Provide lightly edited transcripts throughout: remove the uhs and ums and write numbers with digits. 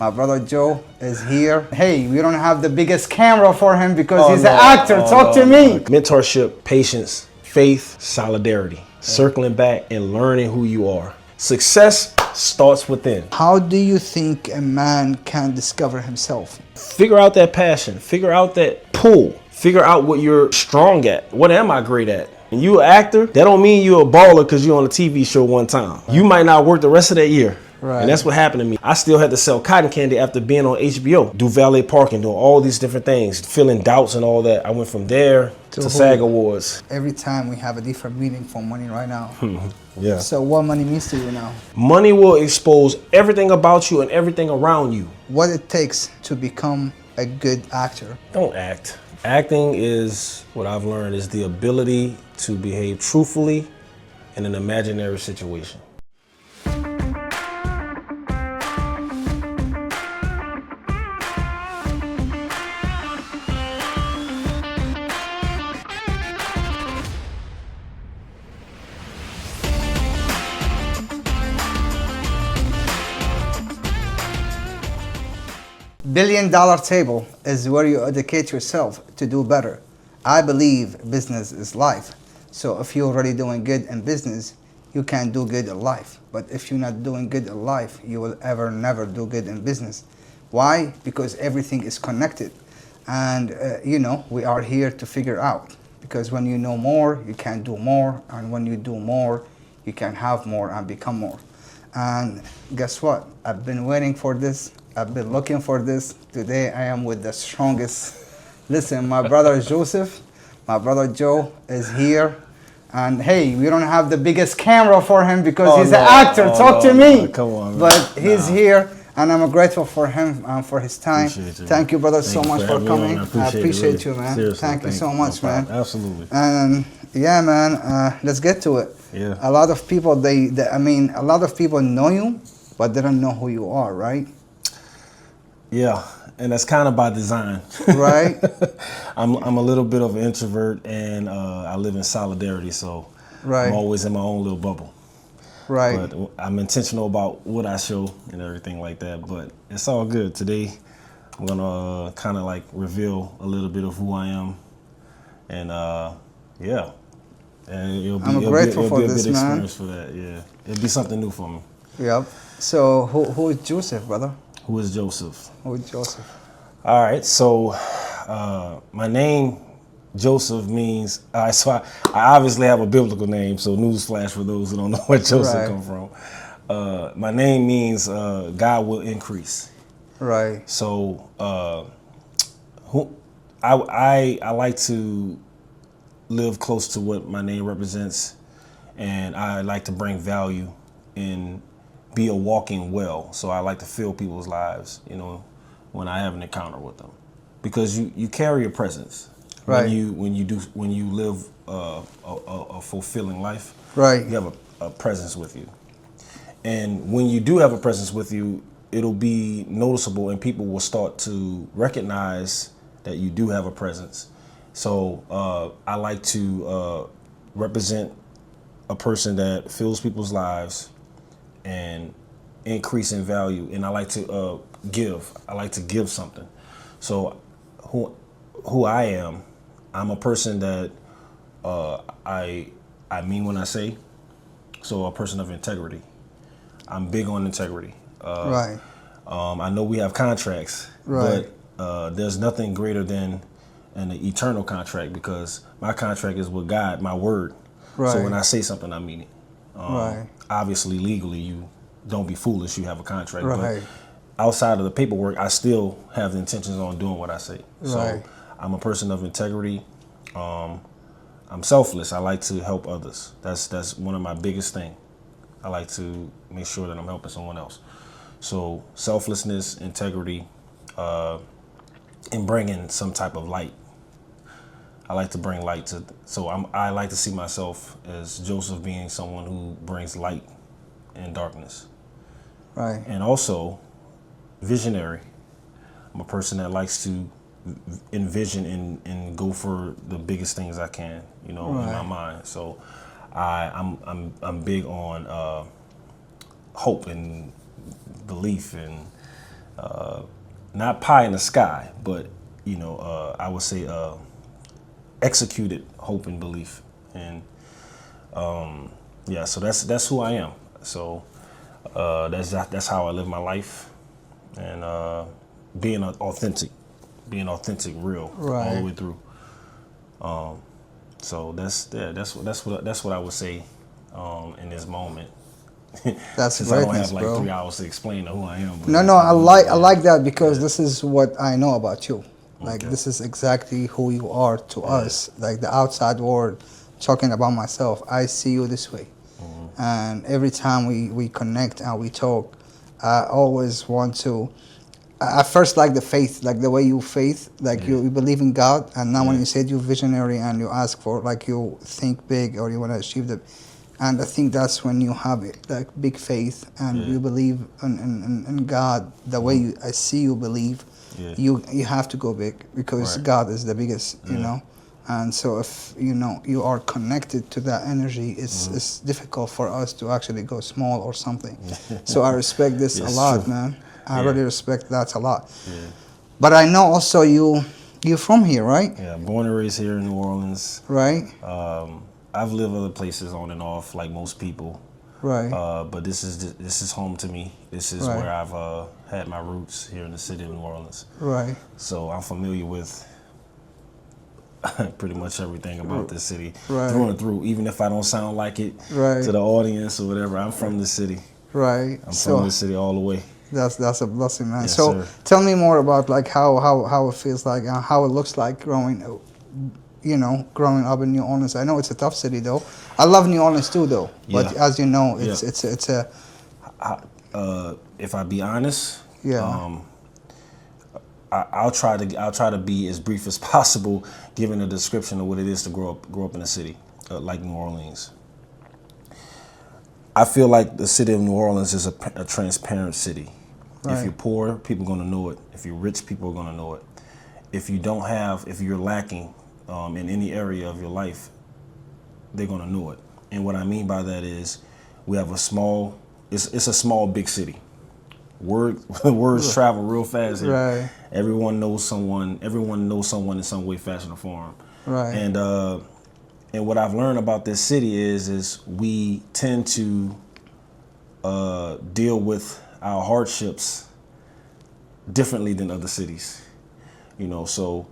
My brother Joe is here. Hey, we don't have the biggest camera for him because he's an actor. Talk to me. Mentorship, patience, faith, solidarity. Circling back and learning who you are. Success starts within. How do you think a man can discover himself? Figure out that passion. Figure out that pull. Figure out what you're strong at. What am I great at? And you an actor, that don't mean you're a baller because you're on a TV show one time. You might not work the rest of that year. Right. And that's what happened to me. I still had to sell cotton candy after being on HBO, do valet parking, doing all these different things, feeling doubts and all that. I went from there to SAG Awards. Every time we have a different meaning for money right now. Yeah. So what money means to you now? Money will expose everything about you and everything around you. What it takes to become a good actor? Don't act. Acting is, what I've learned, is the ability to behave truthfully in an imaginary situation. $1 billion table is where you educate yourself to do better. I believe business is life. So if you're already doing good in business, you can do good in life. But if you're not doing good in life, you will never do good in business. Why? Because everything is connected. And we are here to figure out. Because when you know more, you can do more. And when you do more, you can have more and become more. And guess what? I've been waiting for this. I've been looking for this. Today I am with the strongest. Listen, my brother Joseph, my brother Joe is here. And hey, we don't have the biggest camera for him because he's an actor. Talk to me. Come on, man. But he's here, and I'm grateful for him and for his time. Thank you, brother, so much for coming. I appreciate you, man. Seriously, thank you so much, man. Absolutely. And yeah, man, let's get to it. Yeah. A lot of people, a lot of people know you, but they don't know who you are, right? Yeah, and that's kind of by design. Right. I'm a little bit of an introvert, and I live in solidarity, so I'm always in my own little bubble. Right. But I'm intentional about what I show and everything like that. But it's all good. Today, I'm gonna kind of like reveal a little bit of who I am, and yeah, and it'll be a good experience for that. Yeah, it'll be something new for me. Yep. So who is Joseph, brother? Who is Joseph? Who is Joseph? All right, so my name, Joseph, means, so I obviously have a biblical name, so newsflash for those who don't know where Joseph come from. My name means God will increase. Right. So I like to live close to what my name represents, and I like to bring value and be a walking well. So I like to fill people's lives, when I have an encounter with them, because you carry a presence. Right. When you live a fulfilling life. Right. You have a presence with you, and when you do have a presence with you, it'll be noticeable, and people will start to recognize that you do have a presence. So I like to represent a person that fills people's lives and increase in value, and I like to give. I like to give something. So who I am, I'm a person that I mean when I say. So a person of integrity. I'm big on integrity. Right. I know we have contracts, right, but there's nothing greater than an eternal contract, because my contract is with God, my word. Right. So when I say something, I mean it. Right. Obviously, legally, you don't be foolish. You have a contract. Right. But outside of the paperwork, I still have the intentions on doing what I say. Right. So I'm a person of integrity. I'm selfless. I like to help others. That's one of my biggest things. I like to make sure that I'm helping someone else. So selflessness, integrity, and bringing some type of light. I like to bring light to, I like to see myself as Joseph being someone who brings light in darkness. Right. And also visionary. I'm a person that likes to envision and go for the biggest things I can, in my mind. So I'm big on hope and belief and not pie in the sky, but I would say executed hope and belief, and so that's who I am. So that's how I live my life, and being authentic, real, Right. all the way through. So that's what I would say in this moment. That's Since I don't greatness, have like bro. 3 hours to explain who I am. But No, I like that because this is what I know about you. Like Okay. this is exactly who you are to us. Like the outside world, talking about myself, I see you this way. And every time we connect and we talk, I always want to. I first like the faith, like the way you faith, like you believe in God, and now when you said you're visionary and you ask for, like you think big or you want to achieve the, and I think that's when you have it, like big faith and you believe in God the way I see you believe. You have to go big because Right. God is the biggest, you know. And so if you are connected to that energy, it's difficult for us to actually go small or something. So I respect this a It's lot, true. man. I Yeah. really respect that a lot. Yeah. But I know also you're from here, right? Yeah, born and raised here in New Orleans. Right, I've lived other places on and off, like most people. right, But this is home to me. This is Right. where I've had my roots here in the city of New Orleans. right. So I'm familiar with pretty much everything about this city, Right. through and through. Even if I don't sound like it Right. to the audience or whatever, I'm from the city. Right. I'm So from the city all the way. that's a blessing, man. Yes, So sir. tell me more about like how it feels like and how it looks like growing up in New Orleans. I know it's a tough city though. I love New Orleans too though. But Yeah. as you know, Yeah. it's a If I be honest, yeah. I'll try to be as brief as possible, given a description of what it is to grow up in a city like New Orleans. I feel like the city of New Orleans is a transparent city. Right. If you're poor, people are gonna know it. If you're rich, people are gonna know it. If you're lacking in any area of your life, they're gonna know it. And what I mean by that is, we have it's a small big city. Words travel real fast here. Right. Everyone knows someone. Everyone knows someone in some way, fashion, or form. Right. And what I've learned about this city is we tend to deal with our hardships differently than other cities. So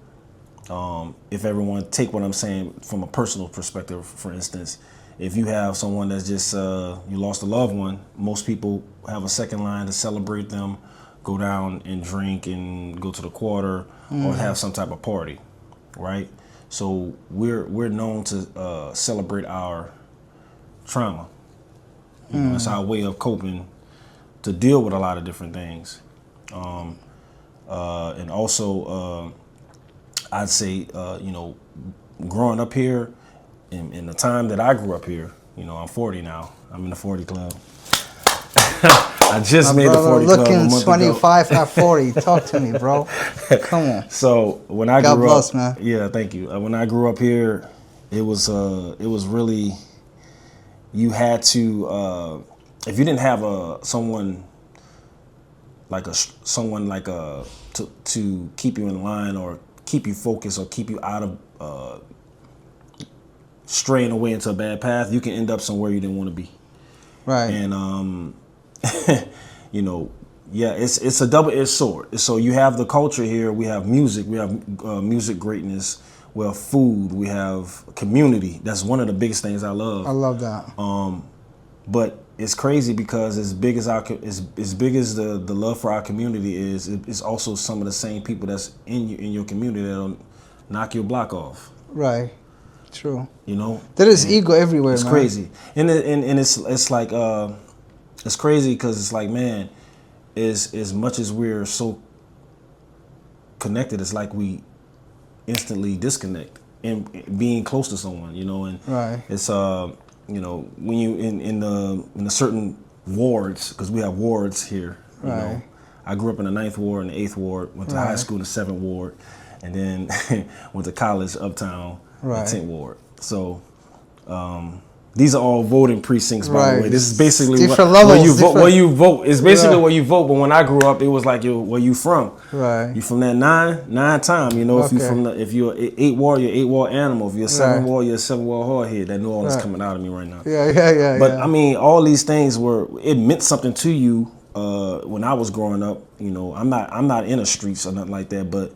if everyone take what I'm saying from a personal perspective, for instance, if you have someone that's just you lost a loved one, most people have a second line to celebrate them, go down and drink and go to the quarter or have some type of party, right? So we're known to celebrate our trauma. It's our way of coping to deal with a lot of different things, and also I'd say growing up here. In the time that I grew up here, I'm 40 now. I'm in the 40 club. I just made the 40 club a looking month 25 ago. at 40. Talk to me, bro. Come on. So when I God grew bless, up, man. yeah, thank you. When I grew up here, it was really, you had to if you didn't have someone to keep you in line or keep you focused or keep you out of straying away into a bad path, you can end up somewhere you didn't want to be. Right. And it's a double-edged sword. So you have the culture here. We have music. We have music greatness. We have food. We have community. That's one of the biggest things I love. I love that. But it's crazy because as big as the love for our community is, it's also some of the same people that's in your community that'll knock your block off. Right. True. There is ego everywhere, it's man. crazy, and it's like it's crazy because it's like, man, as much as we're so connected, it's like we instantly disconnect in being close to someone, and Right. it's when you in the certain wards, because we have wards here. Right. I grew up in the 9th ward and the 8th ward, went to high Right. school in the 7th ward, and then went to college uptown, Right. the 10th ward. So These are all voting precincts, by the Right. way. This is basically Different where levels, you vote. Where different- you vote. It's basically Right. where you vote. But when I grew up, it was like, where you from? Right. You from that nine time. You know, if you Okay. from if you're eight ward, you're eight ward animal. If you're seven Right. ward, you're seven ward hardhead. That New Orleans Right. coming out of me right now. Yeah. But I mean, all these things it meant something to you when I was growing up. You know, I'm not in the streets or nothing like that, but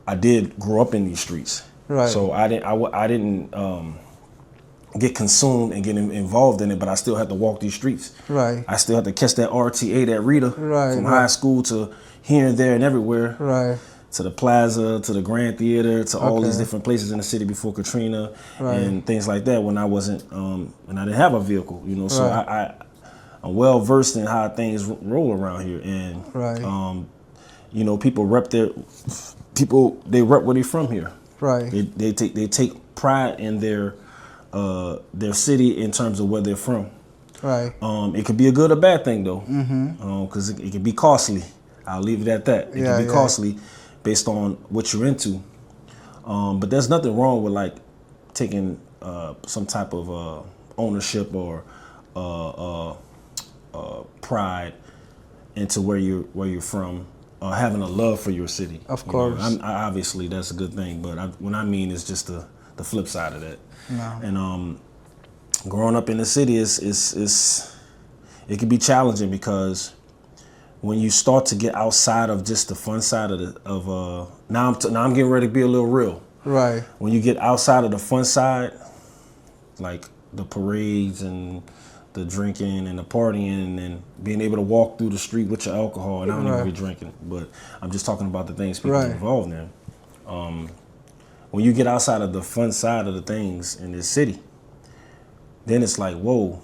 I did grow up in these streets. Right. So I didn't get consumed and get involved in it, but I still had to walk these streets. Right. I still had to catch that RTA, that Rita, Right, from right. high school to here and there and everywhere. Right. To the Plaza, to the Grand Theater, to all these Okay. different places in the city before Katrina Right. and things like that. When I wasn't, and I didn't have a vehicle, you know. So Right. I'm well versed in how things roll around here, and Right. you know, people rep they rep where they from here. Right. They take pride in their city in terms of where they're from. Right. It could be a good or bad thing though, because it can be costly. I'll leave it at that. It can be costly based on what you're into. But there's nothing wrong with like taking some type of ownership or pride into where you're from, having a love for your city. Of You know, course. obviously that's a good thing, but what I mean is just the flip side of that. No. And growing up in the city is it can be challenging because when you start to get outside of just the fun side of now I'm getting ready to be a little real. Right. When you get outside of the fun side, like the parades and the drinking and the partying and being able to walk through the street with your alcohol, and I don't even be drinking, but I'm just talking about the things people are involved in. When you get outside of the fun side of the things in this city, then it's like, whoa,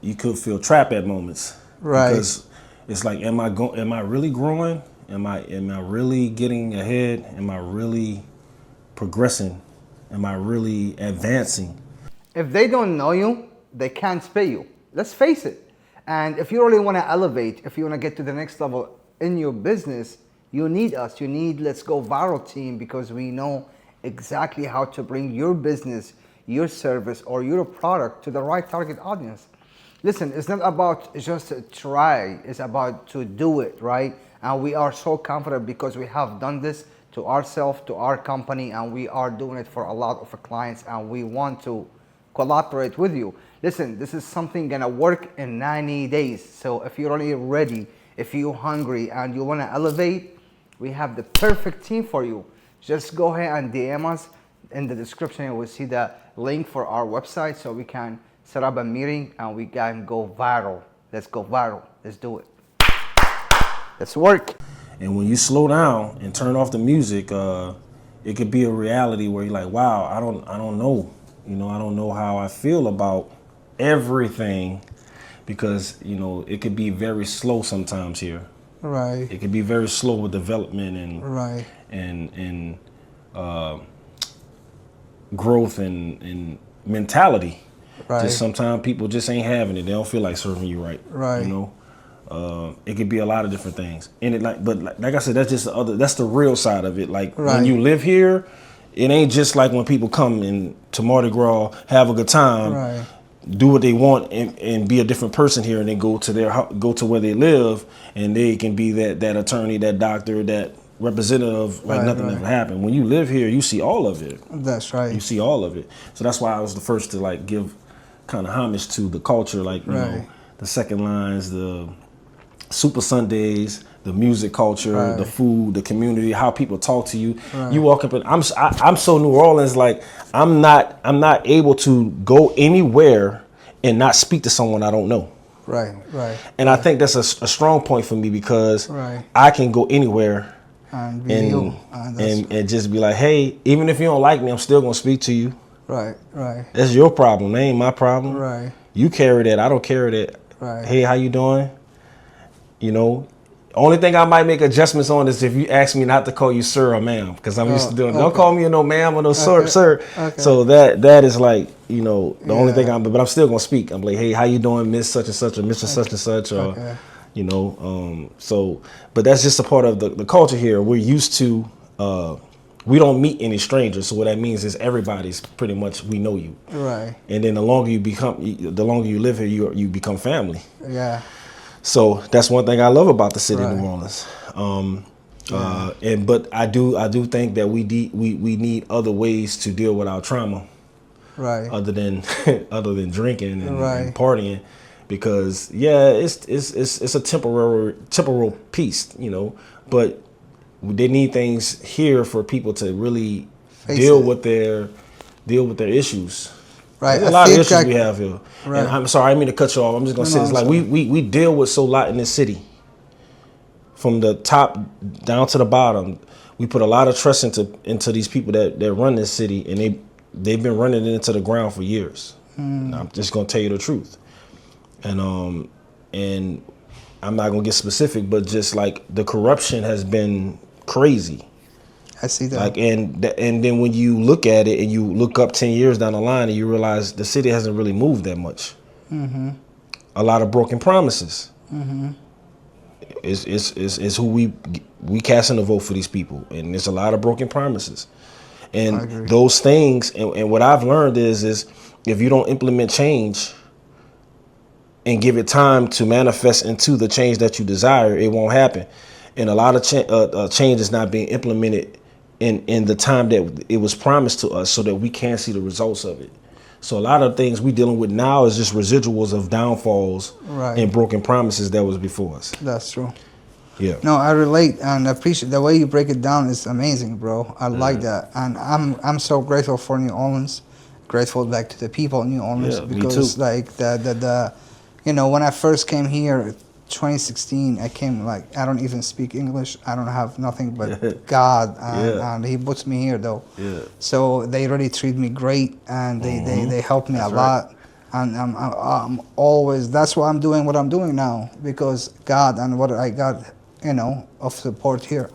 you could feel trapped at moments. Right. Because it's like, am I really growing? Am I really getting ahead? Am I really progressing? Am I really advancing? If they don't know you, they can't pay you. Let's face it. And if you really want to elevate, if you want to get to the next level in your business, you need us. You need Let's Go Viral team, because we know exactly how to bring your business, your service, or your product to the right target audience. Listen, it's not about just try, it's about to do it, right? And we are so confident because we have done this to ourselves, to our company, and we are doing it for a lot of clients, and we want to collaborate with you. Listen, this is something gonna work in 90 days. So if you're really ready, if you're hungry and you wanna elevate, we have the perfect team for you. Just go ahead and DM us. In the description, you will see the link for our website so we can set up a meeting and we can go viral. Let's go viral. Let's do it. Let's work. And when you slow down and turn off the music, it could be a reality where you're like, wow, I don't know. You know, I don't know how I feel about everything, because, you know, it could be very slow sometimes here. Right. It could be very slow with development and Right. and growth and mentality. Right. Just sometimes people just ain't having it. They don't feel like serving you right. Right. You know, it could be a lot of different things. And it like I said, that's just that's the real side of it. Like Right. when you live here, it ain't just like when people come in to Mardi Gras, have a good time, Right. do what they want, and be a different person here, and then go to where they live, and they can be that attorney, that doctor, that representative, like Right, nothing right. ever happened. When you live here, you see all of it. That's right. You see all of it. So that's why I was the first to like give kind of homage to the culture, like you know, the second lines, the Super Sundays, the music culture, the food, the community, how people talk to you. You walk up and I'm so New Orleans, like I'm not able to go anywhere and not speak to someone I don't know. Right. Right. And I think that's a strong point for me, because Right. I can go anywhere And be you. and just be like, hey, even if you don't like me, I'm still gonna speak to you. Right. Right. That's your problem. That ain't my problem. Right. You carry that. I don't carry that. Right. Hey, how you doing? You know, only thing I might make adjustments on is if you ask me not to call you sir or ma'am, because I'm used to doing. Don't call me no ma'am or no sir. Okay. So that is like, you know, the only thing but I'm still gonna speak. I'm like, hey, how you doing, Miss such and such, or Mr. such and such, or you know. So, but that's just a part of the culture here. We're used to we don't meet any strangers. So what that means is everybody's pretty much, we know you. Right. And then the longer you live here, you become family. Yeah. So that's one thing I love about the city Right. of New Orleans. But I do think that we need other ways to deal with our trauma, Right. other than drinking and Right. partying, because it's a temporal piece, you know. But they need things here for people to really deal with their issues. Right. There's a lot of issues we have here. Right. And I'm sorry, I didn't mean to cut you off. I'm just gonna say it's like we deal with so lot in this city. From the top down to the bottom, we put a lot of trust into these people that run this city, and they've been running it into the ground for years. And I'm just gonna tell you the truth. And I'm not gonna get specific, but just like the corruption has been crazy. I see that. Like and then when you look at it and you look up 10 years down the line and you realize the city hasn't really moved that much. Mm-hmm. A lot of broken promises. Mm-hmm. Is who we casting a vote for these people, and there's a lot of broken promises, and those things. And what I've learned is if you don't implement change and give it time to manifest into the change that you desire, it won't happen. And a lot of change is not being implemented in the time that it was promised to us, so that we can see the results of it. So a lot of things we dealing with now is just residuals of downfalls and broken promises that was before us. That's true. Yeah. No, I relate and appreciate the way you break it down. Is amazing, bro. I like that, and I'm so grateful for New Orleans. Grateful back to the people in New Orleans, because like the you know, when I first came here, 2016, I came like, I don't even speak English. I don't have nothing but God, and He puts me here though. Yeah. So they really treat me great, and they help me a lot. And I'm always, that's why I'm doing what I'm doing now, because God and what I got, you know, of support here.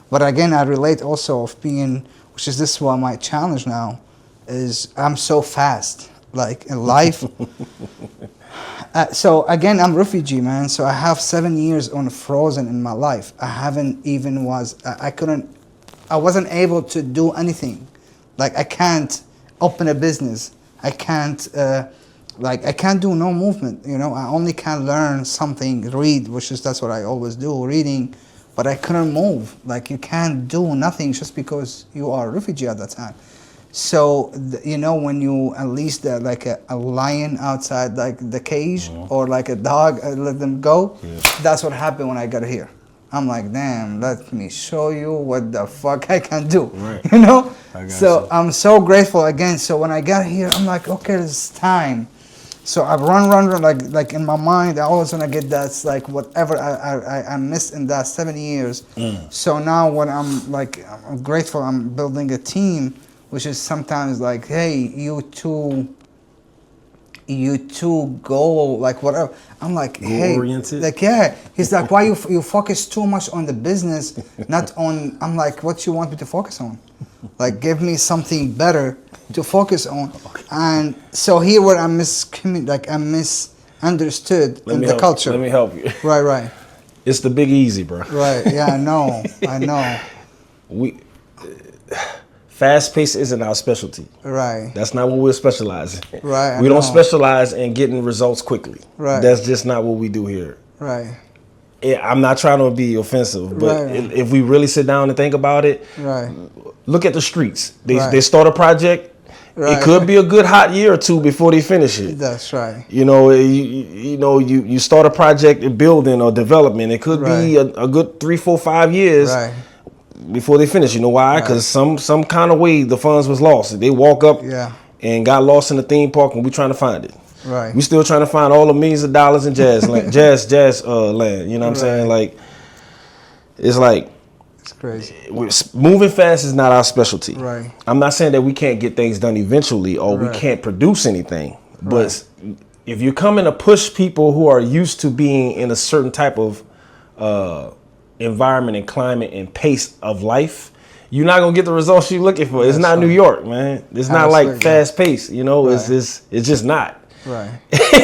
But again, I relate also of being, which is this one my challenge now, is I'm so fast, like in life. So again, I'm refugee, man. So I have 7 years on frozen in my life. I haven't even I wasn't able to do anything. Like I can't open a business. I can't, I can't do no movement. You know, I only can learn something, read, that's what I always do, reading. But I couldn't move. Like you can't do nothing just because you are a refugee at that time. So, you know, when you at least like a lion outside like the cage, or like a dog, let them go. Yeah. That's what happened when I got here. I'm like, damn, let me show you what the fuck I can do. Right. You know? So I'm so grateful again. So when I got here, I'm like, okay, it's time. So I run, like in my mind, I always want to get that, like whatever I missed in that 7 years. So now when I'm grateful, I'm building a team, which is sometimes like, hey, you two go, like whatever. I'm like, hey, oriented. Like, yeah. He's like, why you focus too much on the business, not on, I'm like, what you want me to focus on? Like, give me something better to focus on. And so here where I misunderstood in the culture. Let me help you. Right. It's the big easy, bro. Right, yeah, I know. Fast pace isn't our specialty. Right. That's not what we're specializing in. Right. We don't specialize in getting results quickly. Right. That's just not what we do here. Right. I'm not trying to be offensive, but if we really sit down and think about it, look at the streets. They start a project. It could be a good hot year or two before they finish it. That's right. You know, you start a project, a building or development. It could be a good 3, 4, 5 years. Before they finish. You know why? Because some kind of way the funds was lost. They walk up and got lost in the theme park, and we trying to find it. Right. We still trying to find all the millions of dollars in jazz land. jazz land. You know what I'm saying? Like, it's crazy. Moving fast is not our specialty. Right. I'm not saying that we can't get things done eventually or we can't produce anything. But if you're coming to push people who are used to being in a certain type of environment and climate and pace of life, you're not gonna get the results you're looking for. It's not New York, man. It's not like fast pace, you know. It's just not. Right.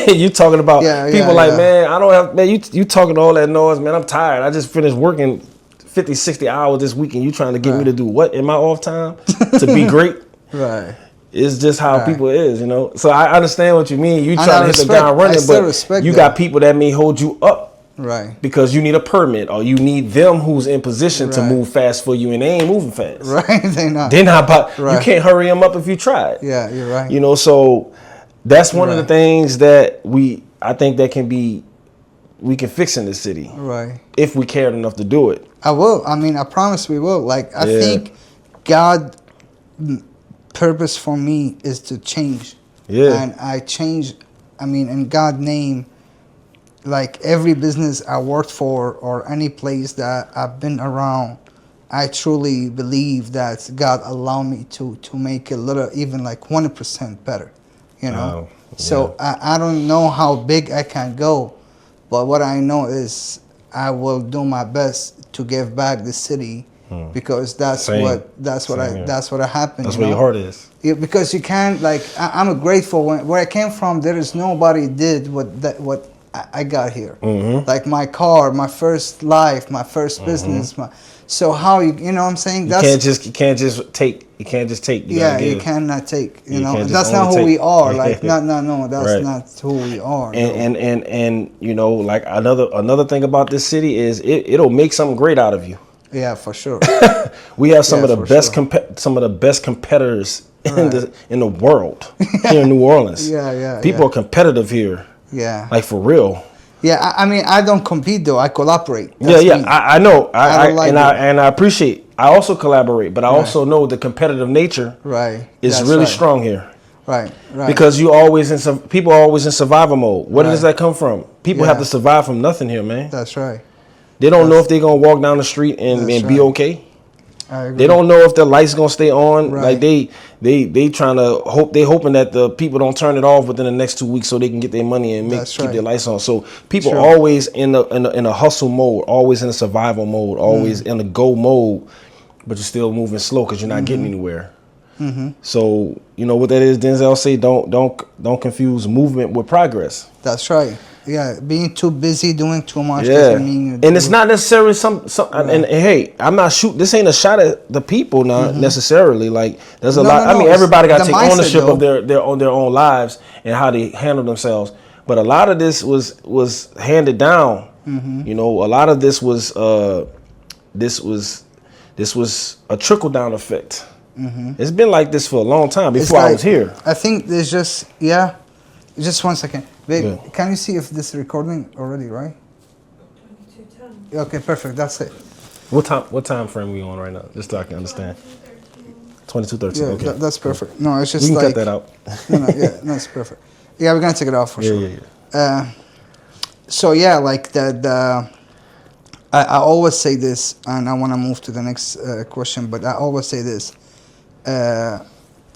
You talking about people man, I don't have, man. You talking all that noise, man. I'm tired. I just finished working 50, 60 hours this week, and you trying to get me to do what in my off time to be great? Right. It's just how people is, you know. So I understand what you mean. You And trying I to hit the respect- ground I running, still but respect you that. got people that may hold you up Right. because you need a permit, or you need them who's in position to Right. move fast for you, and they ain't moving fast. Right. They're not. They're not about. You Right. can't hurry them up if you try it. Yeah, you're right. You know, so that's one of the Right. things that I think that we can fix in this city Right. if we cared enough to do it. I will. I mean, I promise we will. Like, I Yeah. think God purpose for me is to change. Yeah. And I change, I mean, in God's name, like every business I worked for or any place that I've been around, I truly believe that God allowed me to make a little, even like 1% better, you know? Wow. So I don't know how big I can go, but what I know is I will do my best to give back the city because that's Same. what Same here. that's what happened. That's you where know? your heart is. Yeah, because you can't, like, I'm grateful where I came from. There is nobody did what I got here. Mm-hmm. Like my car, my first life, my first business. So how you know what I'm saying? You can't just take. You Yeah, gotta you give. cannot take. You You know, can't just that's not only who we take. are. Like, no, that's Right. not who we are. no. And you know, like another thing about this city is it'll make something great out of you. Yeah, for sure. We have some Yeah, of the for best sure. some of the best competitors Right. in the world here in New Orleans. Yeah, People are competitive here, Yeah. like for real. Yeah, I mean, I don't compete though. I collaborate. Yeah, That's yeah, me. I know. I don't like it. And I appreciate. I also collaborate, but I also know the competitive nature Right. is That's really right. strong here. Right. Because people are always in survival mode. Where does Right. that come from? People Yeah. have to survive from nothing here, man. That's right. They don't know if they're gonna walk down the street and That's be right. okay. I agree. They don't know if the lights gonna stay on. Right. Like they trying to hope. They hoping that the people don't turn it off within the next 2 weeks so they can get their money and That's keep right. their lights on. So people True. always in a hustle mode, always in a survival mode, always in a go mode, but you're still moving slow because you're not getting anywhere. So you know what that is. Denzel say, don't confuse movement with progress. That's right. Yeah, being too busy doing too much Yeah, doesn't mean you and it's not necessarily some. And hey, I'm not shooting. This ain't a shot at the people, not necessarily. Like there's a No, lot. no, I mean, no, everybody got to the take mindset, ownership though. of their own lives and how they handle themselves. But a lot of this was handed down. You know, a lot of this was a trickle down effect. It's been like this for a long time before I was here. I think there's just just 1 second, babe. Yeah. Can you see if this is recording already? Right? 22:10. Okay, perfect. That's it. What time frame we on right now? Just so I can understand. 22:13. Yeah, Okay, that's perfect. No, it's just we can like cut that out. no, it's perfect. Yeah, we're gonna take it off for sure. Yeah. So yeah, like I always say this, and I want to move to the next question, but I always say this.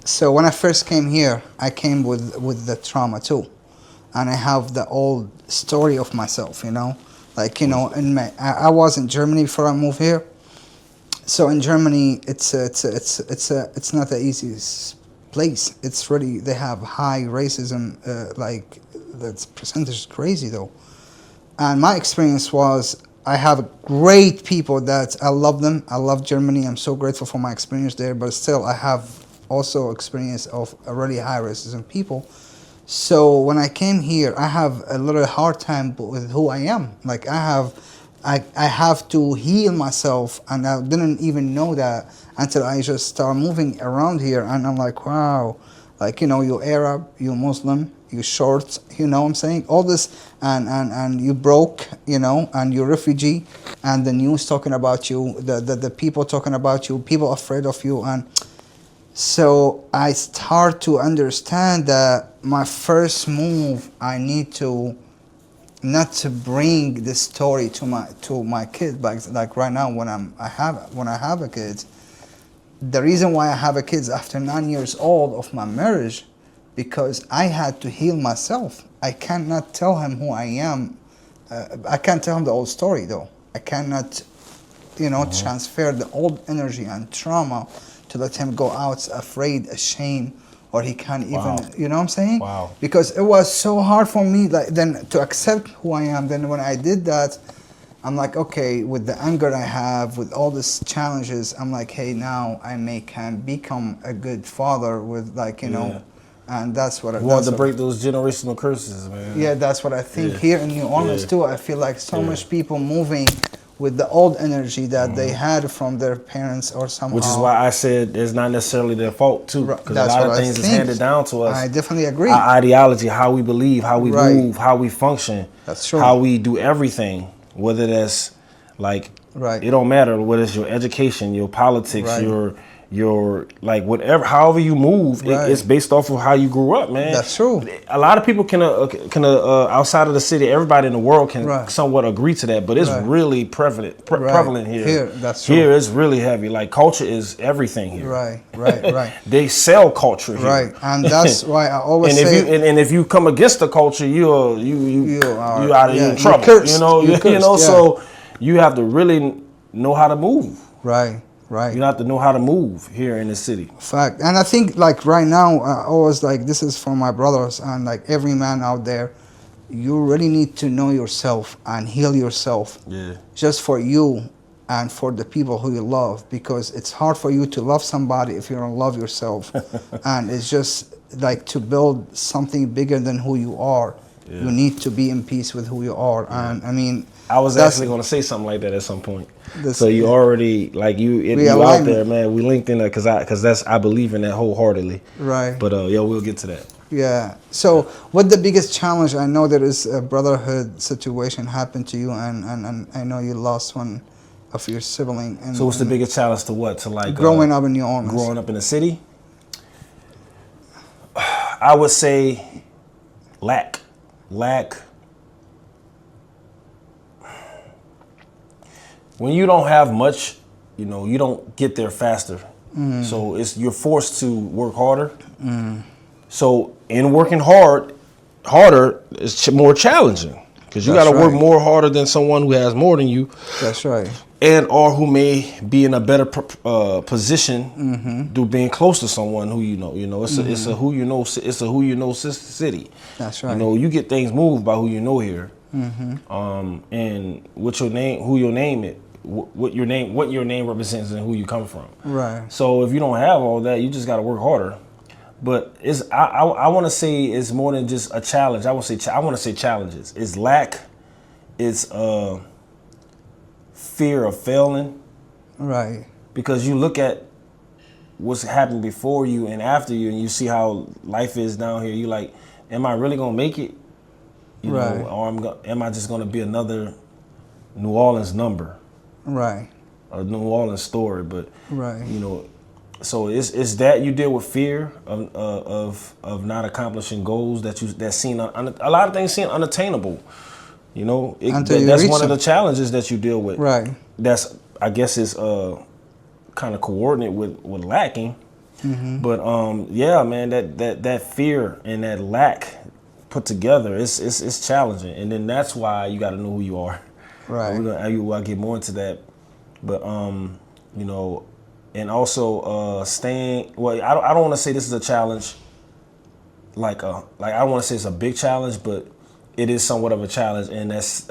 So when I first came here, I came with the trauma too, and I have the old story of myself, you know, like I was in Germany before I moved here. So in Germany, it's not the easiest place. It's really, they have high racism, like that percentage is crazy though. And my experience was, I have great people that I love them. I love Germany. I'm so grateful for my experience there. But still, I have also experience of a really high racism people. So when I came here, I have a little hard time with who I am. Like I have to heal myself, and I didn't even know that until I just start moving around here. And I'm like, wow, like you're Arab, you're Muslim, you short, you know what I'm saying? All this, and you broke, and you're refugee, and the news talking about you, the people talking about you, people afraid of you. And so I start to understand that my first move, I need to not to bring this story to my kids. Like right now when I have a kid, the reason why I have a kid after 9 years old of my marriage, because I had to heal myself. I cannot tell him who I am. I can't tell him the old story though. I cannot, transfer the old energy and trauma to let him go out afraid, ashamed, or he can't even, you know what I'm saying? Wow. Because it was so hard for me then to accept who I am. Then when I did that, I'm like, okay, with the anger I have, with all these challenges, I'm like, hey, now can become a good father with like, you know, and that's what You want to break those generational curses, man. yeah, that's what I think. Yeah. Here in New Orleans Yeah. too, I feel like so much people moving with the old energy that they had from their parents or somehow. Which is why I said it's not necessarily their fault too, because a That's lot what of I things is think. handed down to us. I definitely agree. Our ideology, how we believe, how we Right. move, how we function, That's true. how we do everything, whether that's like, Right. it don't matter whether it's your education, your politics, Right. your like whatever, however you move, Right. it's based off of how you grew up, man. That's true. A lot of people can outside of the city, everybody in the world can Right. somewhat agree to that, but it's Right. really prevalent here. Here, that's true. Here it's really heavy. Like culture is everything here. Right. They sell culture here. Right, and that's why I always And say. if you come against the culture, you are out of yeah, in trouble. you're cursed. You know, You're cursed, yeah. So you have to really know how to move. Right. You have to know how to move here in the city. Fact, and I think like right now, I always like this is for my brothers and like every man out there. You really need to know yourself and heal yourself. Yeah. Just for you and for the people who you love, because it's hard for you to love somebody if you don't love yourself. And it's just like to build something bigger than who you are. Yeah. You need to be in peace with who you are. Yeah. And I mean, I was that's- actually going to say something like that at some point. This- So you already like you out alignment. there, man. We linked in there because I believe in that wholeheartedly. Right. But yeah, we'll get to that. Yeah. So, what the biggest challenge? I know there is a brotherhood situation happened to you, and I know you lost one of your sibling. And, So what's the biggest challenge to what? To like growing up in New Orleans? growing up in the city? I would say lack. When you don't have much, you know, you don't get there faster. So you're forced to work harder. So in working harder is more challenging because you got That's to work right. more harder than someone who has more than you. That's right. And or who may be in a better position through being close to someone who you know. It's a who you know. It's a who you know city. That's right. You know, you get things moved by who you know here. And what your name, who your name is, what your name represents, and who you come from. Right. So if you don't have all that, you just got to work harder. But I want to say it's more than just a challenge. I want to say challenges. It's lack. It's fear of failing. Right. Because you look at what's happened before you and after you, and you see how life is down here. You like, am I really gonna make it? You Right. know, or am I just gonna be another New Orleans number? Right. A New Orleans story, but Right. you know, so it's that you deal with fear of not accomplishing goals that seem a lot of things seem unattainable. You know, Until you that's reach one of them. the challenges that you deal with. Right. That's I guess is kind of coordinate with lacking. But yeah, man, that fear and that lack put together, it's challenging, and then that's why you got to know who you are. Right. I'll get more into that, but you know, and also staying. Well, I don't want to say this is a challenge. Like I don't want to say it's a big challenge, but it is somewhat of a challenge, and that's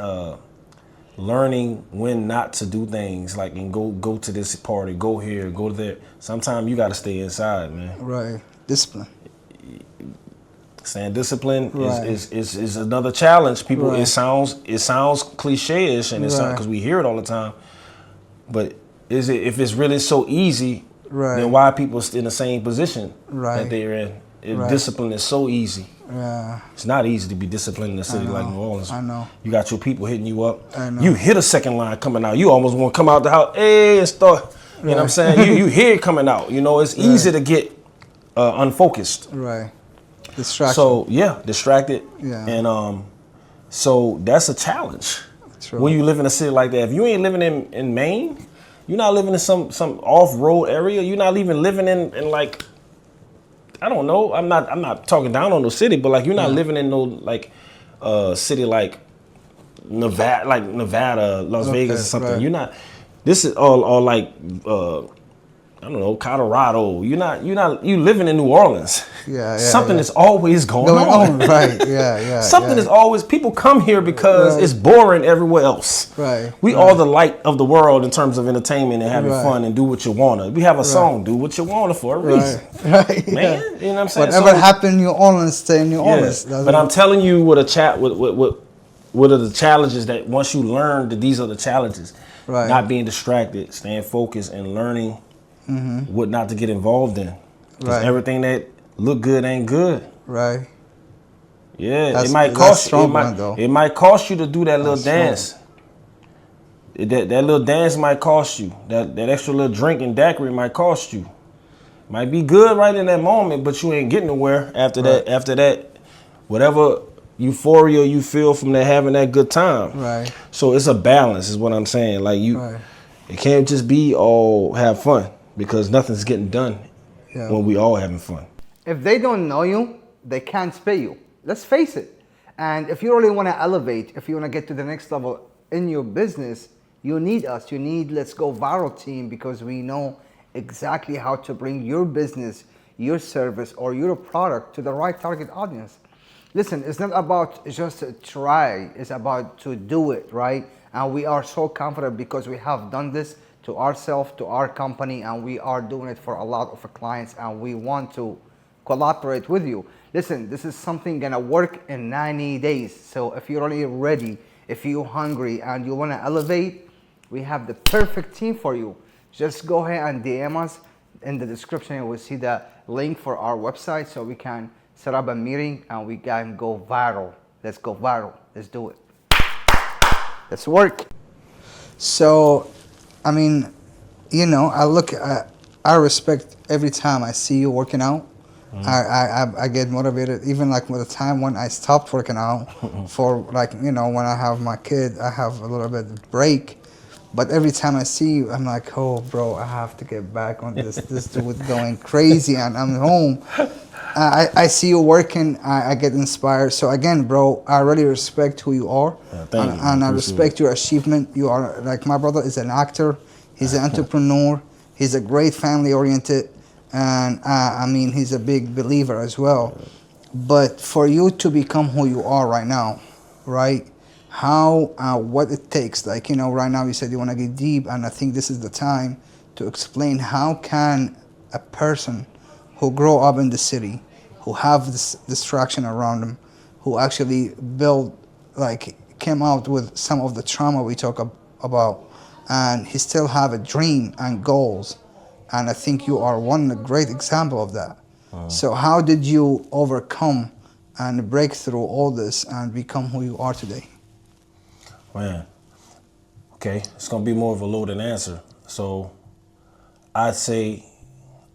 learning when not to do things like and go to this party, go here, go there. Sometimes you got to stay inside, man. Right. Discipline. Staying disciplined Right. is another challenge. People, Right. it sounds cliche-ish, and it's Right. because we hear it all the time. But if it's really so easy, Right. then why are people in the same position Right. that they're in? If Right. discipline is so easy. Yeah. It's not easy to be disciplined in a city like New Orleans. I know. You got your people hitting you up. I know. You hit a second line coming out. You almost want to come out the house, hey, and start. You know what I'm saying? you hear it coming out. You know, it's easy to get unfocused. Right. Distraction. So yeah, distracted. Yeah. And so that's a challenge. True. When you live in a city like that. If you ain't living in Maine, you're not living in some off-road area. You're not even living in like, I don't know. I'm not talking down on the city, but like you're not living in no like city like Nevada, Las Vegas or something. right. You're not. This is all like I don't know, Colorado. You're not you living in New Orleans. Yeah, Something is always going on. Right, yeah. Something is always, people come here because it's boring everywhere else. Right. We are the light of the world in terms of entertainment and having Right. fun and do what you wanna. We have a song, do what you wanna for a reason. Right. Man, you know what I'm saying? Whatever happened in New Orleans, stay in New Orleans. Yeah. But I'm telling you what are the challenges that once you learn that these are the challenges. Right. Not being distracted, staying focused, and learning what not to get involved in. Because Right. everything that look good ain't good. Right. Yeah, it might cost you. Though. It might cost you to do that little dance. That little dance might cost you. That extra little drink and daiquiri might cost you. Might be good right in that moment, but you ain't getting nowhere after that. After that, whatever euphoria you feel from that having that good time. Right. So it's a balance, is what I'm saying. Like it can't just be all have fun because nothing's getting done when we all having fun. If they don't know you, they can't pay you. Let's face it. And if you really want to elevate, if you want to get to the next level in your business, you need us. You need Let's Go Viral team, because we know exactly how to bring your business, your service, or your product to the right target audience. Listen, it's not about just to try, it's about to do it, right? And we are so confident because we have done this to ourselves, to our company, and we are doing it for a lot of our clients, and we want to collaborate with you. Listen, this is something gonna work in 90 days. So if you're really ready, if you're hungry and you wanna elevate, we have the perfect team for you. Just go ahead and DM us. In the description, you will see the link for our website so we can set up a meeting and we can go viral. Let's go viral. Let's do it. Let's work. So, I mean, you know, I respect every time I see you working out. I get motivated, even like with the time when I stopped working out for, like, you know, when I have my kid, I have a little bit of break. But every time I see you, I'm like, oh, bro, I have to get back on this. This dude going crazy, and I'm home. I see you working. I get inspired. So again, bro, I really respect who you are, thank you. and I respect your achievement. You are, like, my brother is an actor. He's an entrepreneur. He's a great family-oriented, and I mean, he's a big believer as well. But for you to become who you are right now, right? How, what it takes, like, you know, right now you said you want to get deep, and I think this is the time to explain how can a person who grow up in the city, who have this distraction around them, who actually came out with some of the trauma we talk about, and he still have a dream and goals, and I think you are one great example of that. So how did you overcome and break through all this and become who you are today? Man, okay, it's gonna be more of a loaded answer. So I'd say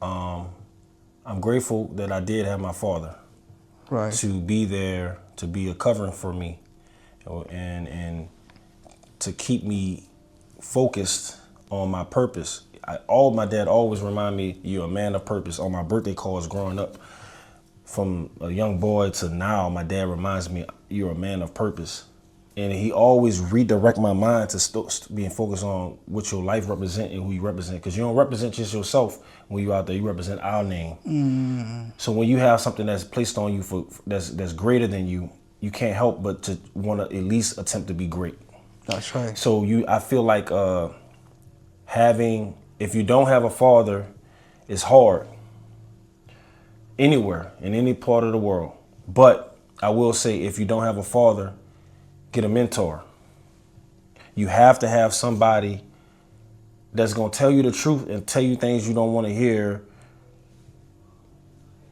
I'm grateful that I did have my father, Right. to be there, to be a covering for me, and to keep me focused on my purpose. My dad always remind me, you're a man of purpose. On my birthday calls growing up, from a young boy to now, my dad reminds me, you're a man of purpose. And he always redirect my mind to being focused on what your life represent and who you represent. Because you don't represent just yourself when you're out there. You represent our name. So when you have something that's placed on you that's greater than you, you can't help but to want to at least attempt to be great. That's right. So I feel like if you don't have a father, it's hard anywhere, in any part of the world. But I will say, if you don't have a father, get a mentor. You have to have somebody that's going to tell you the truth and tell you things you don't want to hear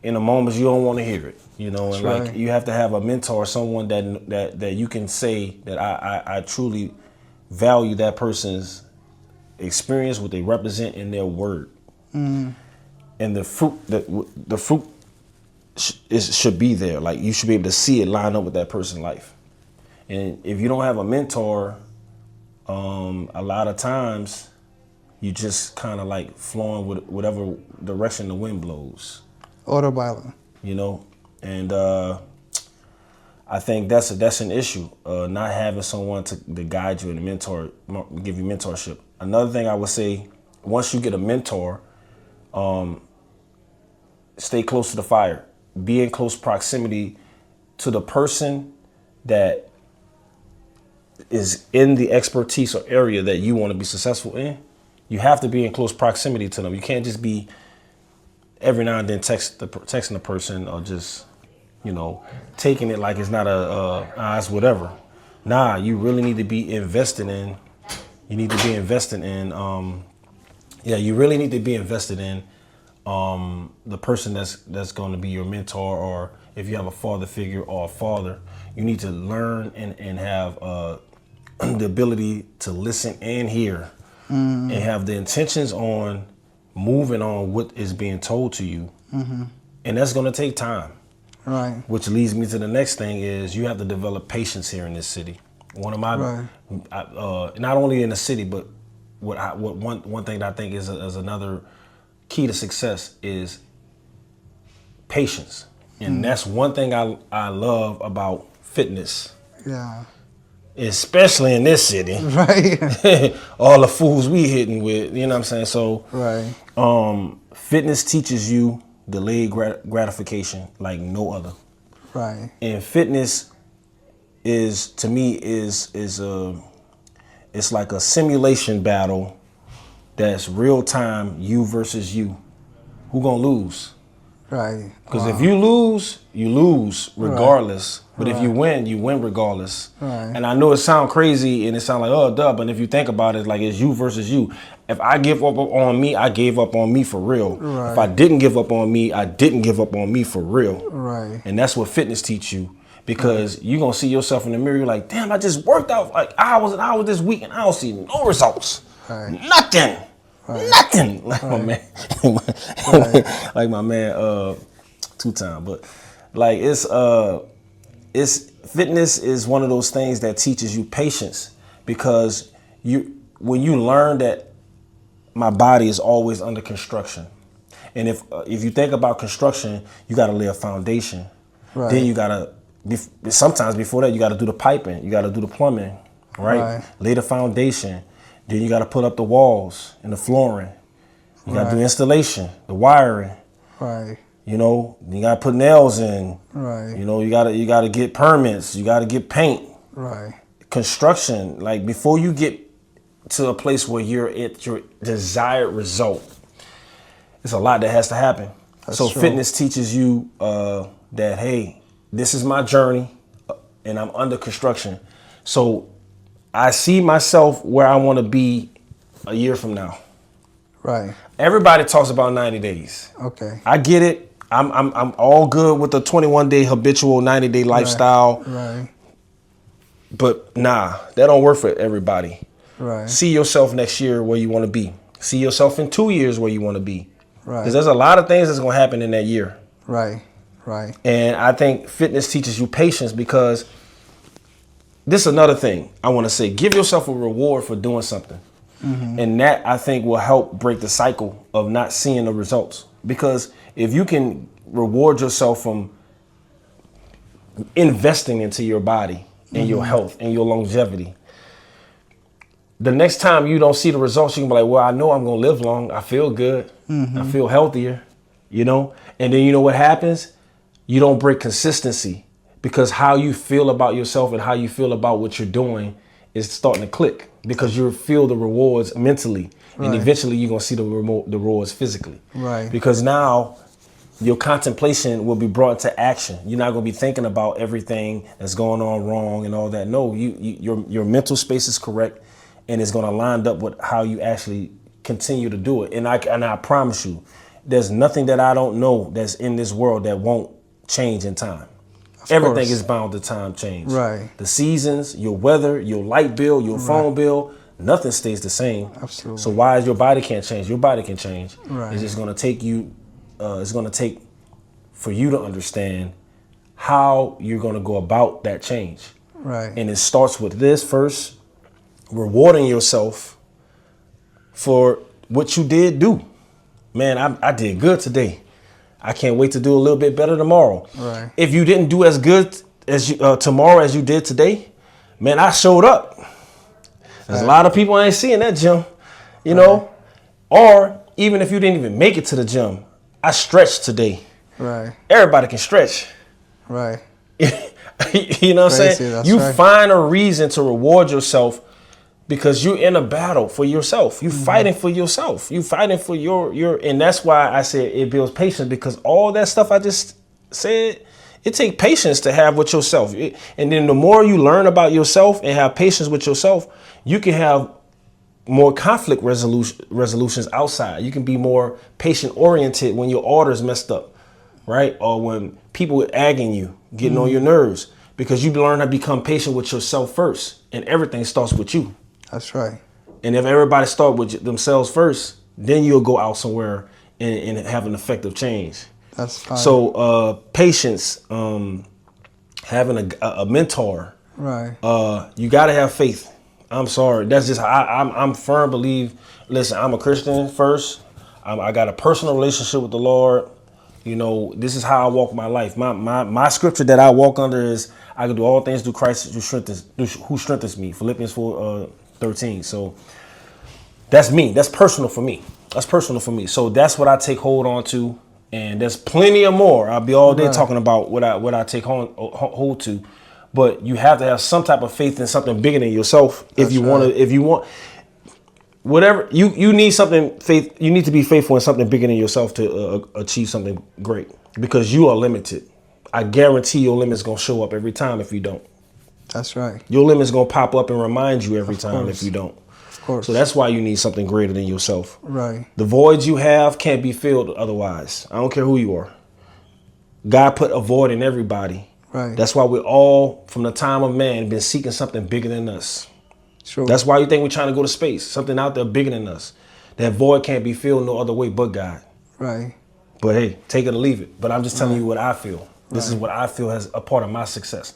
in the moments you don't want to hear it. You know, and That's like, right. you have to have a mentor, someone that you can say that I truly value that person's experience, what they represent in their word. And the fruit should be there. Like, you should be able to see it line up with that person's life. And if you don't have a mentor, a lot of times you just kind of like flowing with whatever direction the wind blows. Autopilot. You know, and I think that's an issue, not having someone to guide you and give you mentorship. Another thing I would say, once you get a mentor, Stay close to the fire. Be in close proximity to the person that is in the expertise or area that you want to be successful in. You have to be in close proximity to them. You can't just be every now and then texting the person or just, taking it like it's not it's whatever. Nah, you really need to be invested in. You need to be invested in. You really need to be invested in the person that's going to be your mentor, or if you have a father figure or a father, you need to learn and have the ability to listen and hear, and have the intentions on moving on what is being told to you. And that's going to take time. Right. Which leads me to the next thing is you have to develop patience here in this city. One of my, not only in the city, but one thing that I think is another key to success is patience. And that's one thing I love about fitness. Yeah. Especially in this city. Right. All the fools we hitting with, you know what I'm saying? So fitness teaches you delayed gratification like no other. Right. And fitness is, to me, is it's like a simulation battle that's real time, you versus you. Who gonna lose? Right. Because if you lose regardless. But if you win regardless. Right. And I know it sounds crazy and it sounds like, oh, duh, but if you think about it, like it's you versus you. If I give up on me, I gave up on me for real. Right. If I didn't give up on me, I didn't give up on me for real. Right. And that's what fitness teach you. Because you're going to see yourself in the mirror, you're like, damn, I just worked out like hours and hours this week and I don't see no results. Right. Nothing. Right. Nothing. Like my man, like my man, 2 times. But like it's fitness is one of those things that teaches you patience, because when you learn that my body is always under construction, and if you think about construction, you got to lay a foundation. Right. Then you got to sometimes before that you got to do the piping, you got to do the plumbing, right? Lay the foundation. Then you got to put up the walls and the flooring. You got to do installation, the wiring. Right. You got to put nails in. Right. You got to get permits. You got to get paint. Right. Construction, like before you get to a place where you're at your desired result, it's a lot that has to happen. That's so true. Fitness teaches you that, hey, this is my journey and I'm under construction. So I see myself where I want to be a year from now. Right. Everybody talks about 90 days. Okay. I get it. I'm all good with the 21-day habitual 90-day lifestyle. Right. But nah, that don't work for everybody. Right. See yourself next year where you want to be. See yourself in 2 years where you want to be. Right. Because there's a lot of things that's going to happen in that year. Right. Right. And I think fitness teaches you patience, because this is another thing I want to say. Give yourself a reward for doing something. Mm-hmm. And that, I think, will help break the cycle of not seeing the results. Because if you can reward yourself from investing into your body and your health and your longevity, the next time you don't see the results, you can be like, well, I know I'm going to live long. I feel good. I feel healthier, And then you know what happens? You don't break consistency, because how you feel about yourself and how you feel about what you're doing is starting to click, because you feel the rewards mentally. Right. And eventually you're going to see the rewards physically. Right. Because now your contemplation will be brought into action. You're not going to be thinking about everything that's going on wrong and all that. No, your mental space is correct, and it's going to line up with how you actually continue to do it. And I promise you, there's nothing that I don't know that's in this world that won't change in time. Everything is bound to time change. Right. The seasons, your weather, your light bill, your phone bill, nothing stays the same. Absolutely. So why is your body can't change? Your body can change. Right. It's just going to take you, it's going to take for you to understand how you're going to go about that change. Right. And it starts with this first, rewarding yourself for what you did do. Man, I did good today. I can't wait to do a little bit better tomorrow. Right. If you didn't do as good as tomorrow as you did today, man, I showed up. There's a lot of people I ain't seeing that, Jim. You know, or even if you didn't even make it to the gym, I stretched today. Right. Everybody can stretch. Right. You know what I'm Crazy, saying? that's You right. find a reason to reward yourself because you're in a battle for yourself. You fighting for yourself. You fighting for your, and that's why I said it builds patience, because all that stuff I just said, it takes patience to have with yourself. And then the more you learn about yourself and have patience with yourself, you can have more conflict resolutions outside. You can be more patient oriented when your order's messed up, right? Or when people are agging you, getting on your nerves, because you learn to become patient with yourself first, and everything starts with you. That's right. And if everybody start with themselves first, then you'll go out somewhere and have an effective change. That's fine. So patience, having a mentor, Right. you got to have faith. I'm sorry. That's just how I'm firm believe. Listen, I'm a Christian first. I got a personal relationship with the Lord. You know, this is how I walk my life. My scripture that I walk under is, I can do all things through Christ who strengthens me. Philippians 4:13. So that's me. That's personal for me. So that's what I take hold on to. And there's plenty of more. I'll be all day talking about what I take hold to. But you have to have some type of faith in something bigger than yourself. If you want, whatever you need something faith, you need to be faithful in something bigger than yourself to achieve something great, because you are limited. I guarantee your limit's gonna show up every time if you don't. That's right. Your limit's gonna pop up and remind you every time course. if you don't. Of course. So that's why you need something greater than yourself. Right. The voids you have can't be filled otherwise. I don't care who you are. God put a void in everybody. Right. That's why we're all, from the time of man, been seeking something bigger than us. True. That's why you think we're trying to go to space. Something out there bigger than us. That void can't be filled no other way but God. Right. But hey, take it or leave it. But I'm just telling you what I feel. This is what I feel as a part of my success.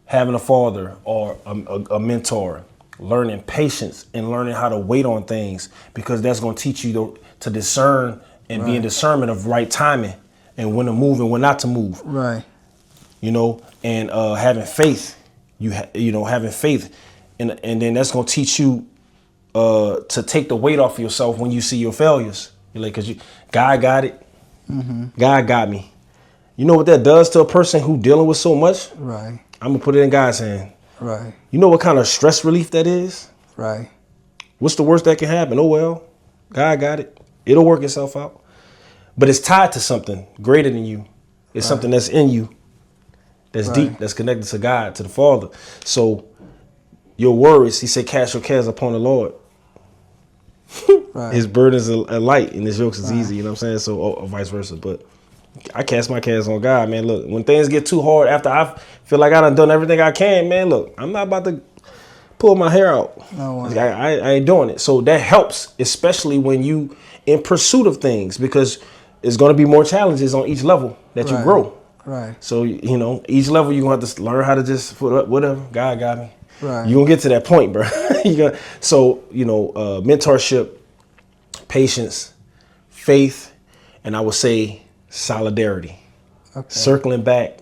Having a father or a mentor, learning patience and learning how to wait on things, because that's going to teach you to discern and be in discernment of right timing and when to move and when not to move. Right. You know, and having faith, having faith, and then that's gonna teach you to take the weight off yourself when you see your failures. You're like, cause God got it, God got me. You know what that does to a person who dealing with so much? Right. I'm gonna put it in God's hand. Right. You know what kind of stress relief that is? Right. What's the worst that can happen? Oh well, God got it. It'll work itself out. But it's tied to something greater than you. It's something that's in you. That's deep, that's connected to God, to the Father. So your worries, he said, cast your cares upon the Lord. His burdens are light and his yokes is easy, you know what I'm saying? So, or vice versa. But I cast my cares on God, man. Look, when things get too hard, after I feel like I done everything I can, man, look, I'm not about to pull my hair out. No way. I ain't doing it. So that helps, especially when you in pursuit of things, because there's going to be more challenges on each level that you grow. Right. So, each level you're going to have to learn how to just put up whatever. God got me. Right. You're going to get to that point, bro. So, mentorship, patience, faith, and I would say solidarity. Okay. Circling back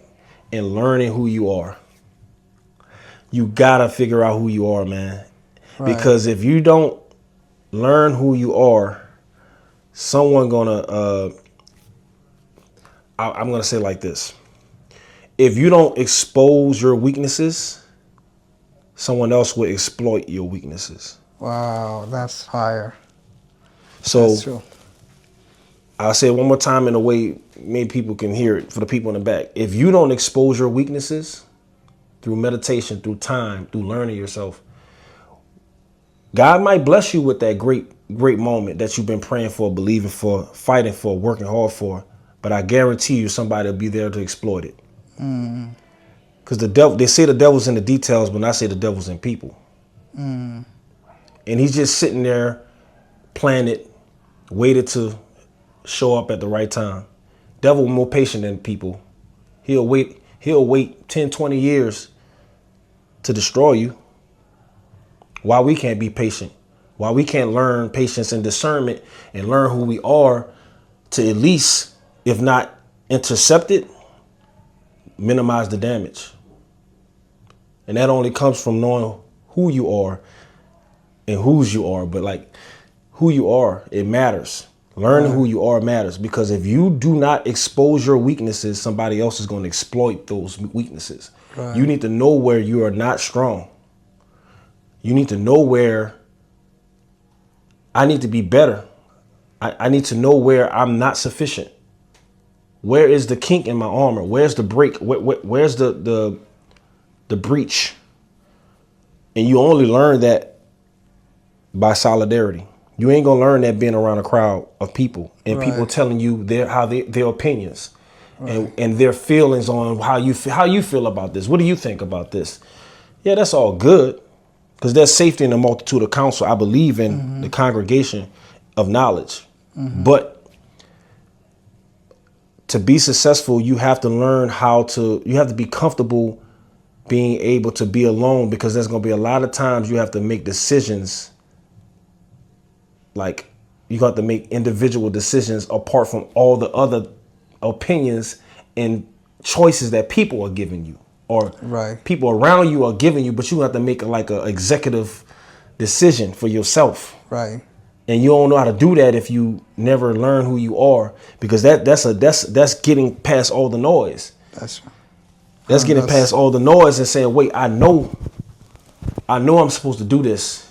and learning who you are. You got to figure out who you are, man. Right. Because if you don't learn who you are, someone going to... I'm going to say it like this. If you don't expose your weaknesses, someone else will exploit your weaknesses. Wow, that's fire. So That's true. I'll say it one more time in a way maybe people can hear it for the people in the back. If you don't expose your weaknesses through meditation, through time, through learning yourself, God might bless you with that great moment that you've been praying for, believing for, fighting for, working hard for. But I guarantee you somebody will be there to exploit it. Because the devil, they say the devil's in the details, but I say the devil's in people. And he's just sitting there, planted, waited to show up at the right time. Devil more patient than people. He'll wait 10, 20 years to destroy you. Why we can't be patient? Why we can't learn patience and discernment and learn who we are to at least, if not intercept it, minimize the damage. And that only comes from knowing who you are and whose you are. But like, who you are, it matters. Learning who you are matters, because if you do not expose your weaknesses, somebody else is going to exploit those weaknesses. Right. You need to know where you are not strong. You need to know where I need to be better. I need to know where I'm not sufficient. Where is the kink in my armor? Where's the break? Where's the breach? And you only learn that by solidarity. You ain't gonna learn that being around a crowd of people and people telling you their opinions and their feelings on how you feel about this. What do you think about this? Yeah, that's all good, because there's safety in the multitude of counsel. I believe in the congregation of knowledge, but to be successful, you have to learn you have to be comfortable being able to be alone, because there's going to be a lot of times you have to make decisions. Like, you have to make individual decisions apart from all the other opinions and choices that people are giving you, or people around you are giving you, but you have to make like an executive decision for yourself. Right. And you don't know how to do that if you never learn who you are, because that's getting past all the noise. That's getting past all the noise and saying, wait, I know I'm supposed to do this,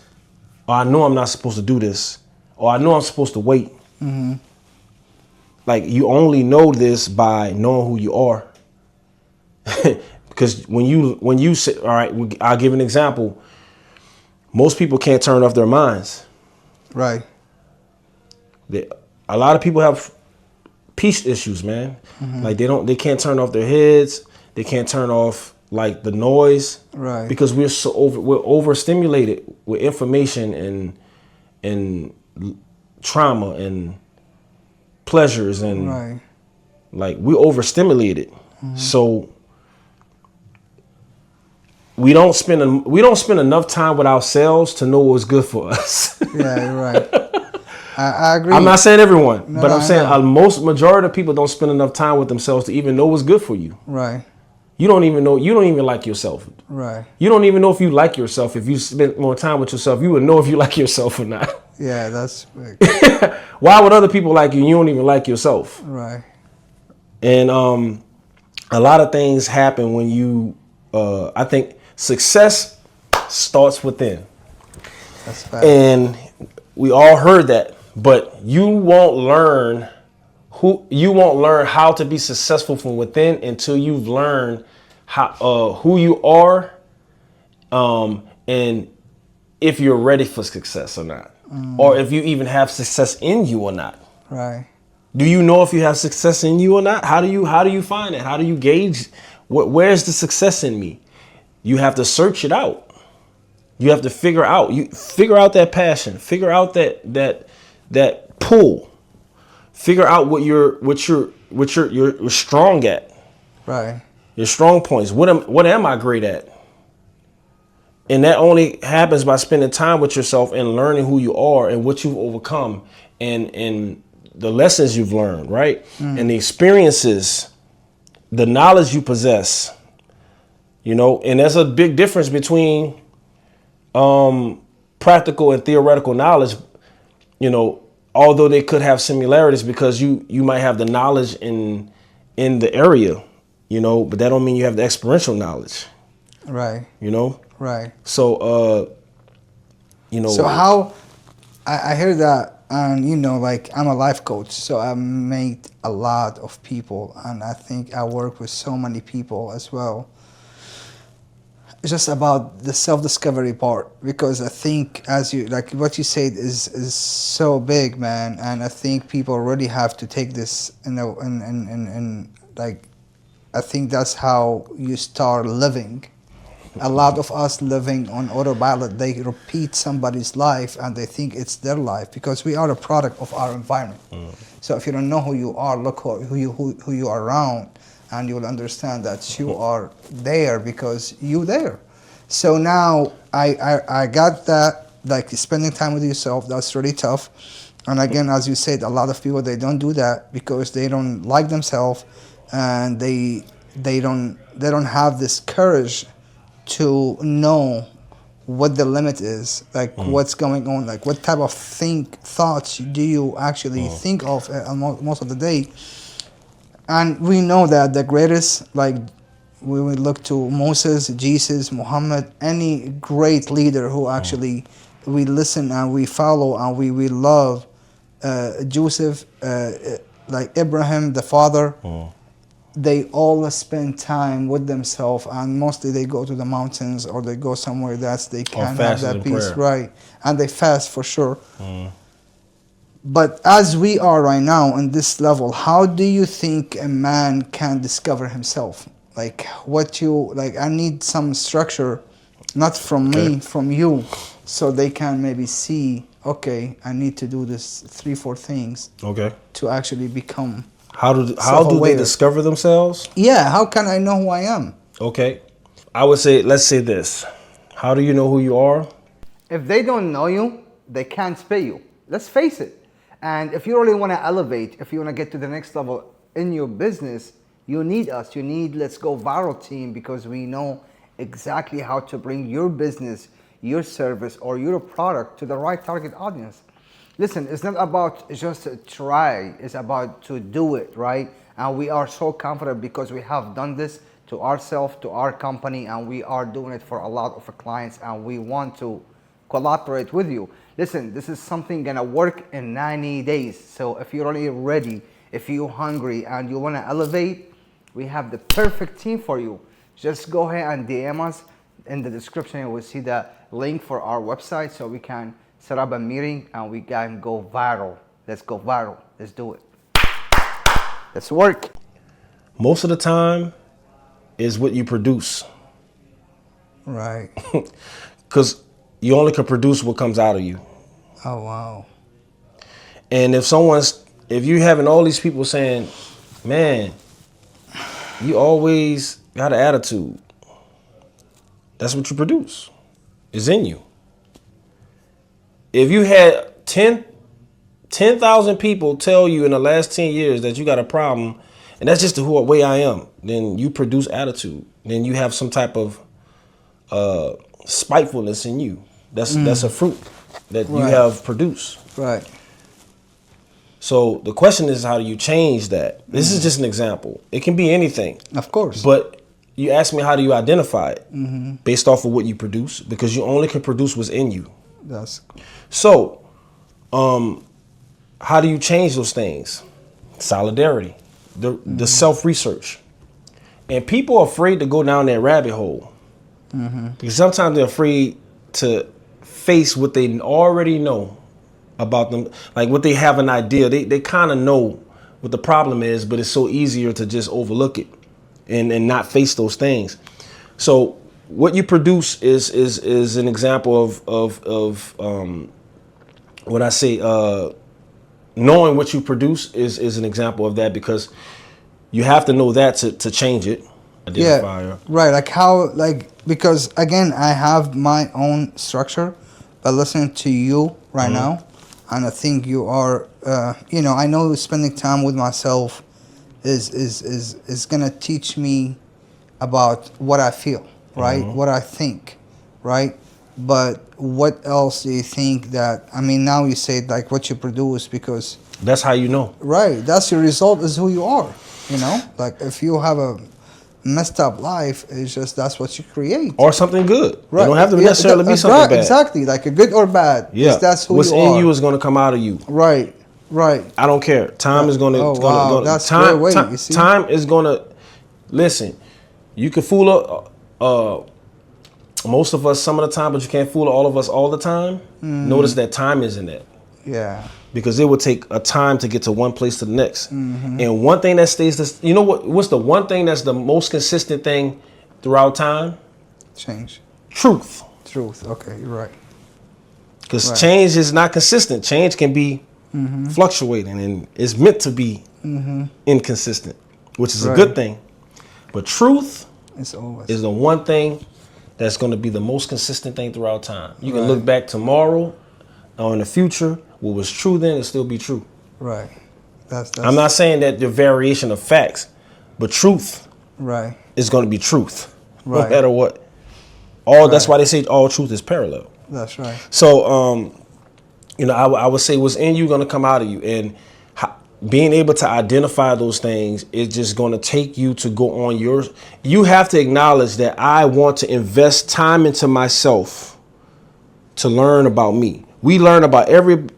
or I know I'm not supposed to do this, or I know I'm supposed to wait. Like, you only know this by knowing who you are. Because when you say, all right, I'll give an example. Most people can't turn off their minds. Right. A lot of people have peace issues, man. Like, they can't turn off their heads. They can't turn off like the noise. Right. Because we're overstimulated with information and trauma and pleasures, and like, we're overstimulated. So we don't spend enough time with ourselves to know what's good for us. Yeah, you're right. I agree. I'm not saying everyone, but I'm saying most majority of people don't spend enough time with themselves to even know what's good for you. Right. You don't even like yourself. Right. You don't even know if you like yourself. If you spend more time with yourself, you would know if you like yourself or not. Yeah, that's big. Why would other people like you and you don't even like yourself? Right. And a lot of things happen when you, I think success starts within. That's fact. And we all heard that, but you won't learn how to be successful from within until you've learned who you are, and if you're ready for success or not, or if you even have success in you or not. Right. Do you know if you have success in you or not? How do you find it? How do you gauge where's the success in me? You have to search it out. You have to figure out that passion, figure out that pull, figure out what you're strong at. Right. Your strong points. What am I great at? And that only happens by spending time with yourself and learning who you are and what you've overcome and the lessons you've learned, right? And the experiences, the knowledge you possess, and there's a big difference between practical and theoretical knowledge, although they could have similarities, because you might have the knowledge in the area, but that don't mean you have the experiential knowledge. Right. Right. So, So how, I hear that, and like, I'm a life coach, so I meet a lot of people, and I think I work with so many people as well. It's just about the self-discovery part, because I think, what you said is so big, man, and I think people really have to take this, and like, I think that's how you start living. A lot of us living on autopilot, they repeat somebody's life and they think it's their life, because we are a product of our environment. So if you don't know who you are, look who you are around, and you will understand that you are there because you there. So now I got that, like, spending time with yourself, that's really tough. And again, as you said, a lot of people, they don't do that because they don't like themselves, and they don't have this courage to know what the limit is, like what's going on, like what type of thoughts do you actually think of most of the day. And we know that the greatest, like we would look to Moses, Jesus, Muhammad, any great leader who actually we listen and we follow and we love, Joseph, like Abraham, the father, they all spend time with themselves, and mostly they go to the mountains or they go somewhere that they can have that peace, right? And they fast for sure. But as we are right now in this level, how do you think a man can discover himself? Like what you like? I need some structure, not from me, from you, so they can maybe see. Okay, I need to do this 3-4 things. Okay. To actually become. How do they discover themselves? Yeah, how can I know who I am? Okay. I would say, let's say this. How do you know who you are? If they don't know you, they can't pay you. Let's face it. And if you really want to elevate, if you want to get to the next level in your business, you need us. You need Let's Go Viral team, because we know exactly how to bring your business, your service, or your product to the right target audience. Listen, it's not about just try, it's about to do it, right? And we are so confident because we have done this to ourselves, to our company, and we are doing it for a lot of our clients, and we want to collaborate with you. Listen, this is something gonna work in 90 days. So if you're really ready, if you're hungry and you wanna elevate, we have the perfect team for you. Just go ahead and DM us. In the description, you will see the link for our website so we can set up a meeting and we can go viral. Let's go viral. Let's do it. Let's work. Most of the time is what you produce. Right. Because you only can produce what comes out of you. Oh, wow. And if you having all these people saying, man, you always got an attitude, that's what you produce. It's in you. If you had 10,000 people tell you in the last 10 years that you got a problem, and that's just the way I am, then you produce attitude. Then you have some type of spitefulness in you. That's a fruit that you have produced. Right. So the question is, how do you change that? This is just an example. It can be anything. Of course. But you ask me, how do you identify it? Based off of what you produce, because you only can produce what's in you. That's so. How do you change those things? Solidarity, the self-research, and people are afraid to go down that rabbit hole because sometimes they're afraid to face what they already know about them, like what they have an idea. They kind of know what the problem is, but it's so easier to just overlook it and not face those things. So what you produce is an example of what I say, knowing what you produce is an example of that, because you have to know that to change it. Yeah, right. Like how, like, because again, I have my own structure, but listening to you right now, and I think you are, I know spending time with myself is gonna teach me about what I feel, right? What I think, right? But what else do you think that, I mean, now you say like what you produce, because that's how you know. Right. That's your result, is who you are, like if you have a messed up life, it's just, that's what you create. Or something good. Right. It don't have to necessarily be something bad. Exactly. Like a good or bad. Yeah. That's who what's you are. in you is going to come out of you. Right. Right. I don't care. Time is going to. Oh, wow. That's time, great way, you see? Time is going to. Listen, you can fool most of us some of the time, but you can't fool all of us all the time. Notice that time isn't it. Yeah. Because it will take a time to get to one place to the next. And one thing that stays this, you know what's the one thing that's the most consistent thing throughout time? Change. Truth. Truth. Okay, you're right. Because change is not consistent. Change can be fluctuating, and it's meant to be inconsistent, which is a good thing. But truth is the one thing that's going to be the most consistent thing throughout time. You can look back tomorrow or in the future, what was true then will still be true. Right. That's I'm not saying that the variation of facts, but truth right is going to be truth, no right. matter what. That's why they say all truth is parallel. That's right. So, I would say what's in you going to come out of you. And being able to identify those things is just going to take you to go on yours. You have to acknowledge that I want to invest time into myself to learn about me. We learn about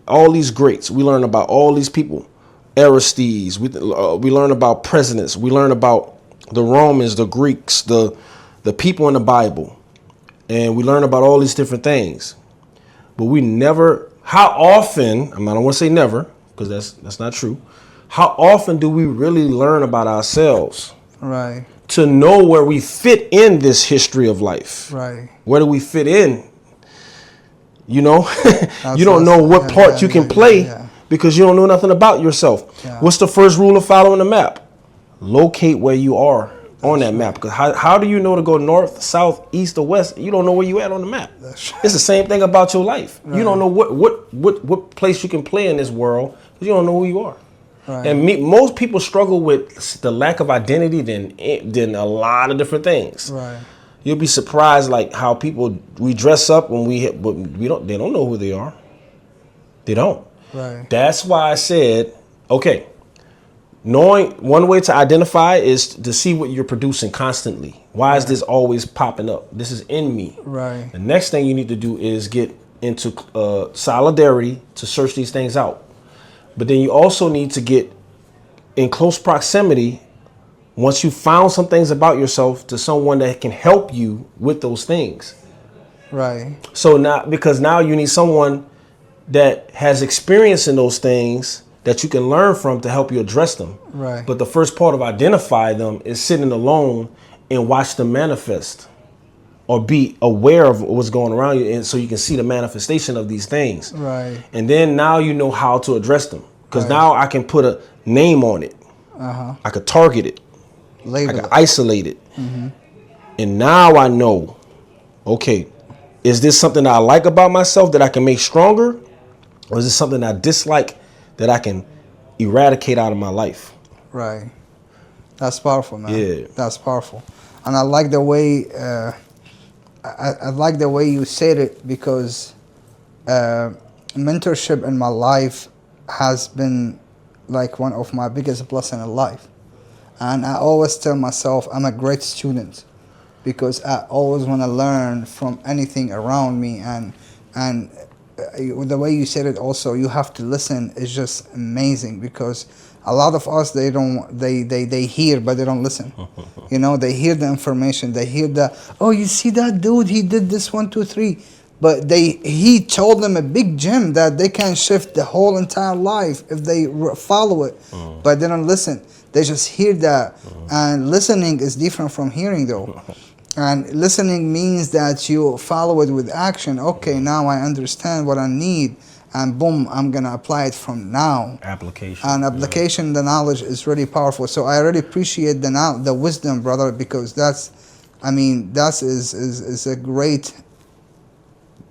all these greats. We learn about all these people. Aristides. We learn about presidents. We learn about the Romans, the Greeks, the people in the Bible. And we learn about all these different things. But we never, how often, I don't want to say never, because that's not true. How often do we really learn about ourselves? Right. To know where we fit in this history of life. Right. Where do we fit in? You don't know what part you can play because you don't know nothing about yourself. Yeah. What's the first rule of following the map? Locate where you are on that map. Because how do you know to go north, south, east, or west? You don't know where you at on the map. That's right. It's the same thing about your life. Right. You don't know what place you can play in this world because you don't know who you are. Right. And most people struggle with the lack of identity than a lot of different things. Right. You'll be surprised, like how we dress up when but they don't know who they are. They don't. Right. That's why I said, okay, knowing one way to identify is to see what you're producing constantly. Why is this always popping up? This is in me. Right. The next thing you need to do is get into solidarity to search these things out. But then you also need to get in close proximity once you found some things about yourself to someone that can help you with those things. Right. So now you need someone that has experience in those things that you can learn from to help you address them. Right. But the first part of identify them is sitting alone and watch them manifest or be aware of what's going around you. And so you can see the manifestation of these things. Right. And then now you know how to address them because now I can put a name on it. I could target it. Label I can isolate it. Mm-hmm. And now I know, okay, is this something that I like about myself that I can make stronger? Or is this something I dislike that I can eradicate out of my life? Right. That's powerful, man. Yeah. That's powerful. And I like the way I like the way you said it because mentorship in my life has been like one of my biggest blessings in life. And I always tell myself I'm a great student because I always want to learn from anything around me. And the way you said it also, you have to listen is just amazing because a lot of us, they hear, but they don't listen. They hear the information. They hear you see that dude, he did this 1, 2, 3. But he told them a big gem that they can shift the whole entire life if they follow it. But they don't listen. They just hear that. And listening is different from hearing, though. And listening means that you follow it with action. Okay, now I understand what I need. And boom, I'm going to apply it from now. Application. And application, the knowledge is really powerful. So I really appreciate the wisdom, brother, because that is a great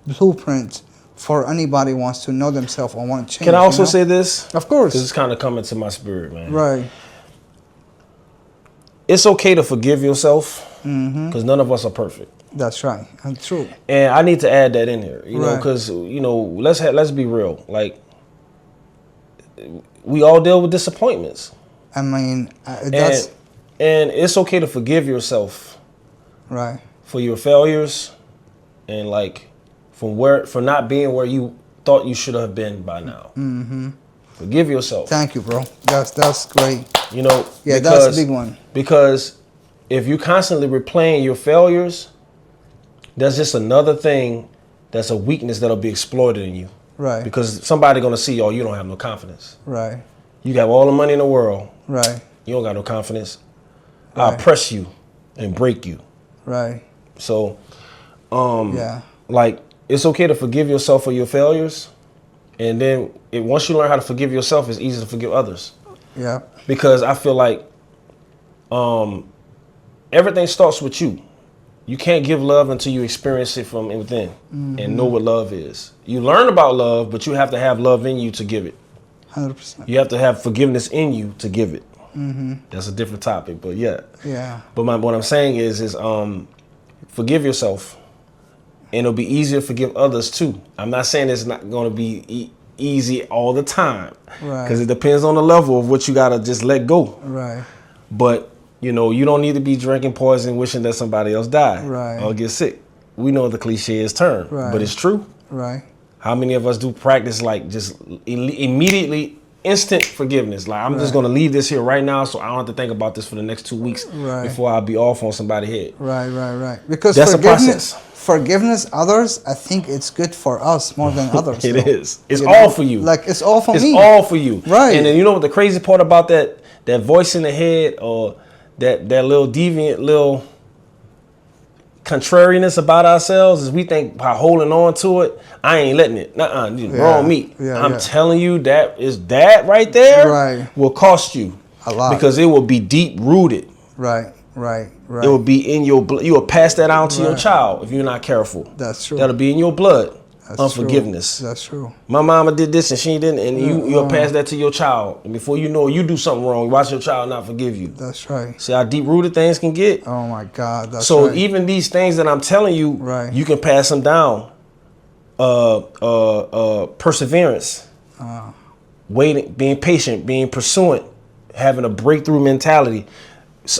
blueprint for anybody who wants to know themselves or want to change. Can I also say this? Of course. Because it's kind of coming to my spirit, man. Right. It's okay to forgive yourself because none of us are perfect. That's right. And true. And I need to add that in here, because let's be real. Like, we all deal with disappointments. I mean, and it's okay to forgive yourself, right, for your failures, and like for not being where you thought you should have been by now. Mm-hmm. Forgive yourself. Thank you, bro. That's great. Yeah, that's a big one. Because if you constantly replaying your failures, that's just another thing that's a weakness that'll be exploited in you. Right. Because somebody's gonna see, you don't have no confidence. Right. You have all the money in the world. Right. You don't got no confidence. Right. I'll press you and break you. Right. So, like, it's okay to forgive yourself for your failures. And then once you learn how to forgive yourself, it's easy to forgive others. Yeah. Because I feel like everything starts with you. You can't give love until you experience it from within and know what love is. You learn about love, but you have to have love in you to give it. 100%. You have to have forgiveness in you to give it. Mm-hmm. That's a different topic, but yeah. Yeah. But what I'm saying is forgive yourself And it'll be easier to forgive others too. I'm not saying it's not going to be easy all the time. Right. Because it depends on the level of what you got to just let go. Right. But, you know, you don't need to be drinking poison wishing that somebody else die. Right. Or get sick. We know the cliche is term. Right. But it's true. Right. How many of us do practice like just immediately instant forgiveness? Like, I'm just going to leave this here right now so I don't have to think about this for the next 2 weeks before I'll be off on somebody's head. Right. Because that's a process. Forgiveness others, I think it's good for us more than others. It is. It's all for you. Like, it's all for me. It's all for you. Right. And then you know what the crazy part about that voice in the head or that little deviant little contrariness about ourselves is we think by holding on to it, I ain't letting it. Wrong me. I'm telling you that right there will cost you a lot because it will be deep rooted. Right. It will be in your blood. You will pass that on to your child if you're not careful. That's true. That'll be in your blood. That's Unforgiveness. True. That's true. My mama did this and she didn't, and you'll pass that to your child. And before you know it, you do something wrong. Watch your child not forgive you. That's right. See how deep rooted things can get? Oh my God. That's so right. even these things that I'm telling you, you can pass them down. Perseverance, waiting, being patient, being pursuant, having a breakthrough mentality.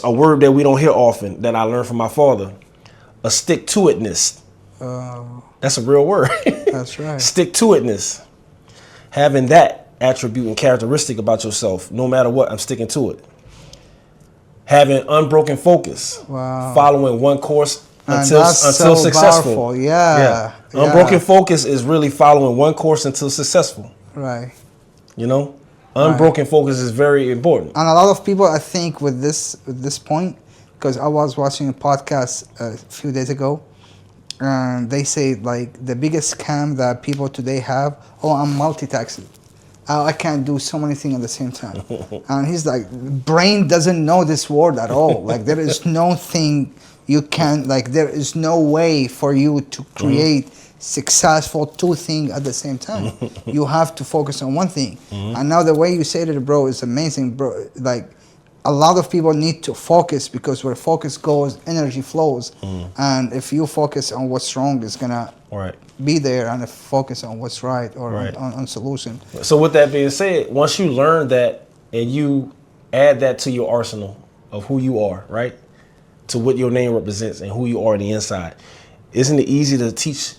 A word that we don't hear often that I learned from my father. A stick-to-itness. That's a real word. That's right. Stick-to-itness. Having that attribute and characteristic about yourself, no matter what, I'm sticking to it. Having unbroken focus. Wow. Following one course until so successful. Powerful. Yeah. Unbroken focus is really following one course until successful. Right. You know? Unbroken focus is very important. And a lot of people, I think, with this point, because I was watching a podcast a few days ago, and they say, like, the biggest scam that people today have, I'm multitasking. I can't do so many things at the same time. And he's like, brain doesn't know this word at all. Like, there is no thing you can, like, there is no way for you to create successful two things at the same time. You have to focus on one thing. And now the way you said it, bro, is amazing, bro. Like, a lot of people need to focus because where focus goes, energy flows. And if you focus on what's wrong, it's gonna be there, and if focus on what's right or on solution. So with that being said, once you learn that and you add that to your arsenal of who you are, right, to what your name represents and who you are on the inside, isn't it easy to teach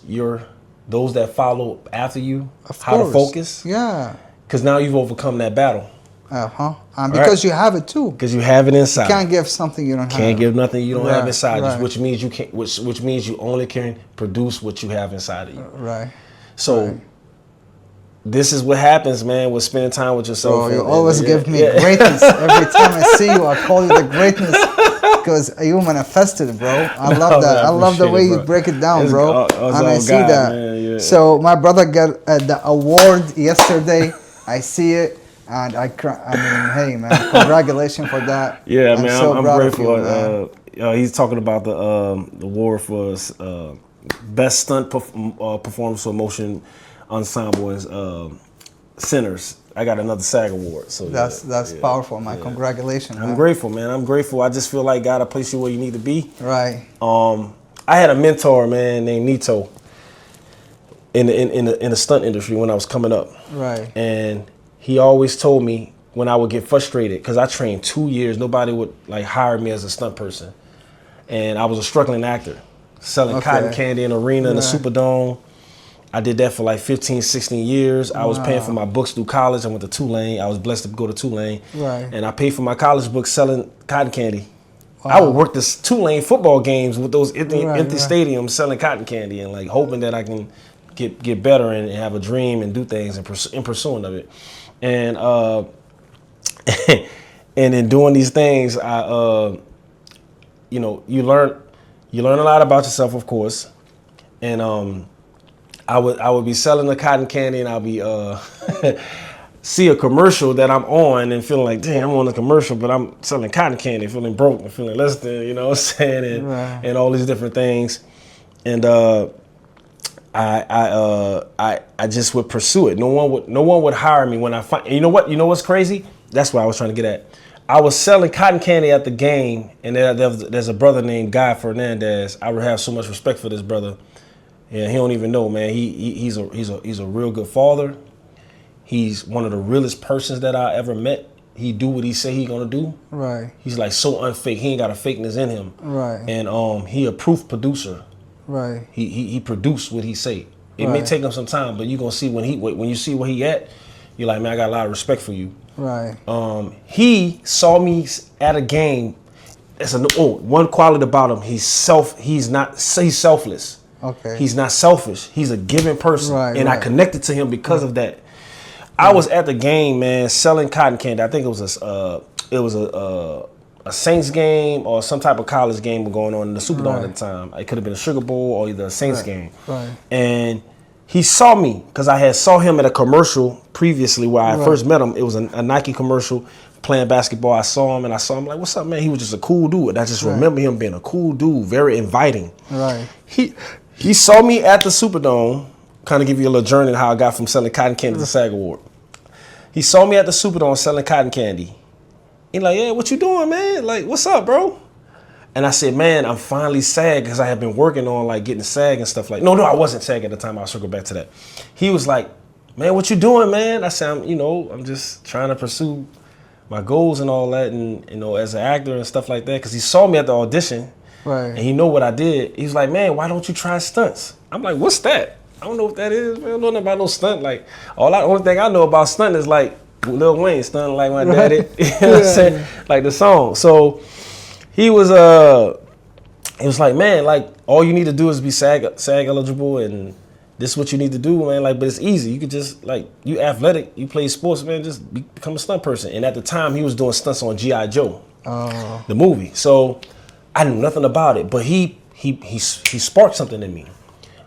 those that follow after you how to focus? Yeah. Because now you've overcome that battle. And because you have it too. Because you have it inside. You can't give something you don't have. Can't give nothing you don't have inside you, which means you can't. Which means you only can produce what you have inside of you. Right. So this is what happens, man, with spending time with yourself. Oh, you always give me greatness. Every time I see you, I call you the greatness. Because you manifested it, bro. I love that. I love the way you break it down, bro. And I see that. Man, so my brother got the award yesterday. I see it. And I mean, hey, man, congratulations for that. Yeah, man, so I'm grateful. He's talking about the award for best stunt performance for motion ensemble and Sinners. I got another SAG award. So that's powerful, man. Congratulations. I'm grateful, man. I'm grateful. I just feel like God will place you where you need to be. Right. I had a mentor, man, named Nito in the stunt industry when I was coming up. Right. And he always told me when I would get frustrated, because I trained 2 years, nobody would like hire me as a stunt person. And I was a struggling actor, selling cotton candy in an arena in the Superdome. I did that for like 15, 16 years. I was paying for my books through college. I went to Tulane. I was blessed to go to Tulane. Right. And I paid for my college books selling cotton candy. I would work the Tulane football games with those empty stadiums selling cotton candy and like hoping that I can get better and have a dream and do things in pursuing of it. And and in doing these things, you learn a lot about yourself, of course. And I would be selling the cotton candy, and I'll be see a commercial that I'm on and feeling like, damn, I'm on a commercial, but I'm selling cotton candy, feeling broke and feeling less than, you know what I'm saying, and all these different things. And I just would pursue it. No one would hire me when I find. You know what? You know what's crazy? That's what I was trying to get at. I was selling cotton candy at the game, and there's a brother named Guy Fernandez. I would have so much respect for this brother. Yeah, he don't even know, man. He's a real good father. He's one of the realest persons that I ever met. He do what he say he gonna do. Right. He's like so unfake. He ain't got a fakeness in him. Right. And he a proof producer. Right. He produced what he say. It may take him some time, but you gonna see when you see where he at, you're like, man, I got a lot of respect for you. Right. He saw me at a game. One quality about him, he's selfless. Okay. He's not selfish. He's a giving person. Right, and I connected to him because of that. I was at the game, man, selling cotton candy. I think it was a Saints game or some type of college game going on in the Superdome at the time. It could have been a Sugar Bowl or either a Saints game. Right. And he saw me because I had saw him at a commercial previously where I first met him. It was a Nike commercial playing basketball. I saw him like, what's up, man? He was just a cool dude. And I just remember him being a cool dude, very inviting. Right. He saw me at the Superdome, kind of give you a little journey on how I got from selling cotton candy to SAG Award. He saw me at the Superdome selling cotton candy. He like, yeah, what you doing, man? Like, what's up, bro? And I said, man, I'm finally SAG because I have been working on like getting SAG and stuff like. No, I wasn't SAG at the time. I'll circle back to that. He was like, man, what you doing, man? I said, I'm just trying to pursue my goals and all that, and as an actor and stuff like that. Because he saw me at the audition, and he know what I did. He was like, man, why don't you try stunts? I'm like, what's that? I don't know what that is, man. I don't know nothing about no stunt. Like, only thing I know about stunt is like Lil Wayne stunting like my daddy. You know what I'm saying? Like the song. So he was like, man, like all you need to do is be SAG eligible, and this is what you need to do, man. Like, but it's easy. You could just like, you athletic, you play sports, man. Just become a stunt person. And at the time, he was doing stunts on G.I. Joe, the movie. So I knew nothing about it, but he sparked something in me.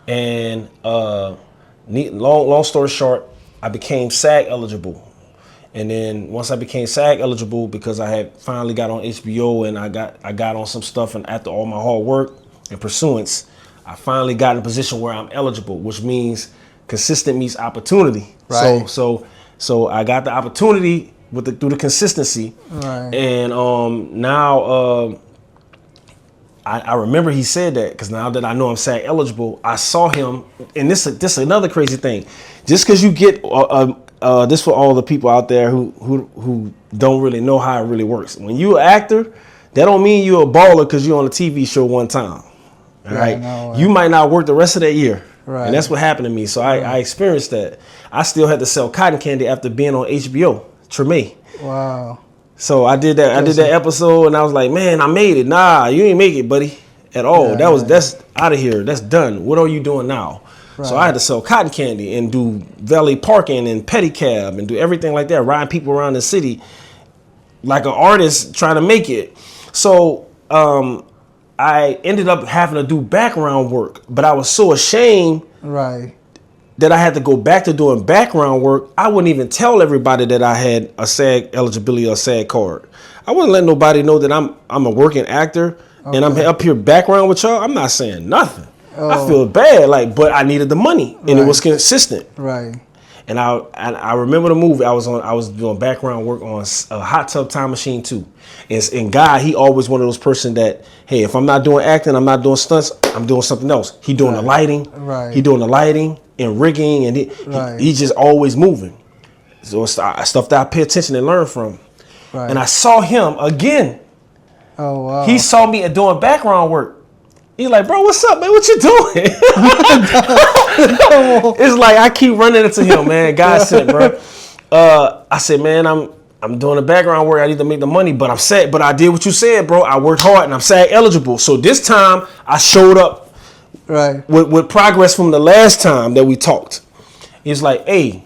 And long story short, I became SAG eligible. And then once I became SAG eligible, because I had finally got on HBO and I got on some stuff, and after all my hard work and pursuance, I finally got in a position where I'm eligible, which means consistent meets opportunity. Right. So I got the opportunity through the consistency. Right. And now I remember he said that, because now that I know I'm SAG eligible, I saw him, and this is another crazy thing. Just because you get this for all the people out there who don't really know how it really works. When you're an actor, that don't mean you're a baller because you're on a TV show one time. All right, you might not work the rest of that year. Right. And that's what happened to me. So I experienced that. I still had to sell cotton candy after being on HBO, Treme. Wow. So I did that. I did that episode, and I was like, man, I made it. Nah, you ain't make it, buddy, at all. That's out of here. That's done. What are you doing now? Right. So I had to sell cotton candy and do valet parking and pedicab and do everything like that, riding people around the city like an artist trying to make it. So I ended up having to do background work, but I was so ashamed that I had to go back to doing background work. I wouldn't even tell everybody that I had a SAG eligibility or SAG card. I wouldn't let nobody know that I'm a working actor and I'm up here background with y'all. I'm not saying nothing. I feel bad, but I needed the money, and it was consistent. Right. And I remember the movie I was doing background work on Hot Tub Time Machine 2. And Guy, he always one of those person that, hey, if I'm not doing acting, I'm not doing stunts, I'm doing something else. He doing the lighting. Right. He doing the lighting and rigging, and he just always moving. So it's stuff that I pay attention and learn from. Right. And I saw him again. Oh wow. He saw me doing background work. He's like, bro, what's up, man? What you doing? It's like I keep running into him, man. God said, bro. I said, man, I'm doing the background work. I need to make the money, but I'm SAG. But I did what you said, bro. I worked hard and I'm SAG eligible. So this time I showed up with progress from the last time that we talked. He's like, hey,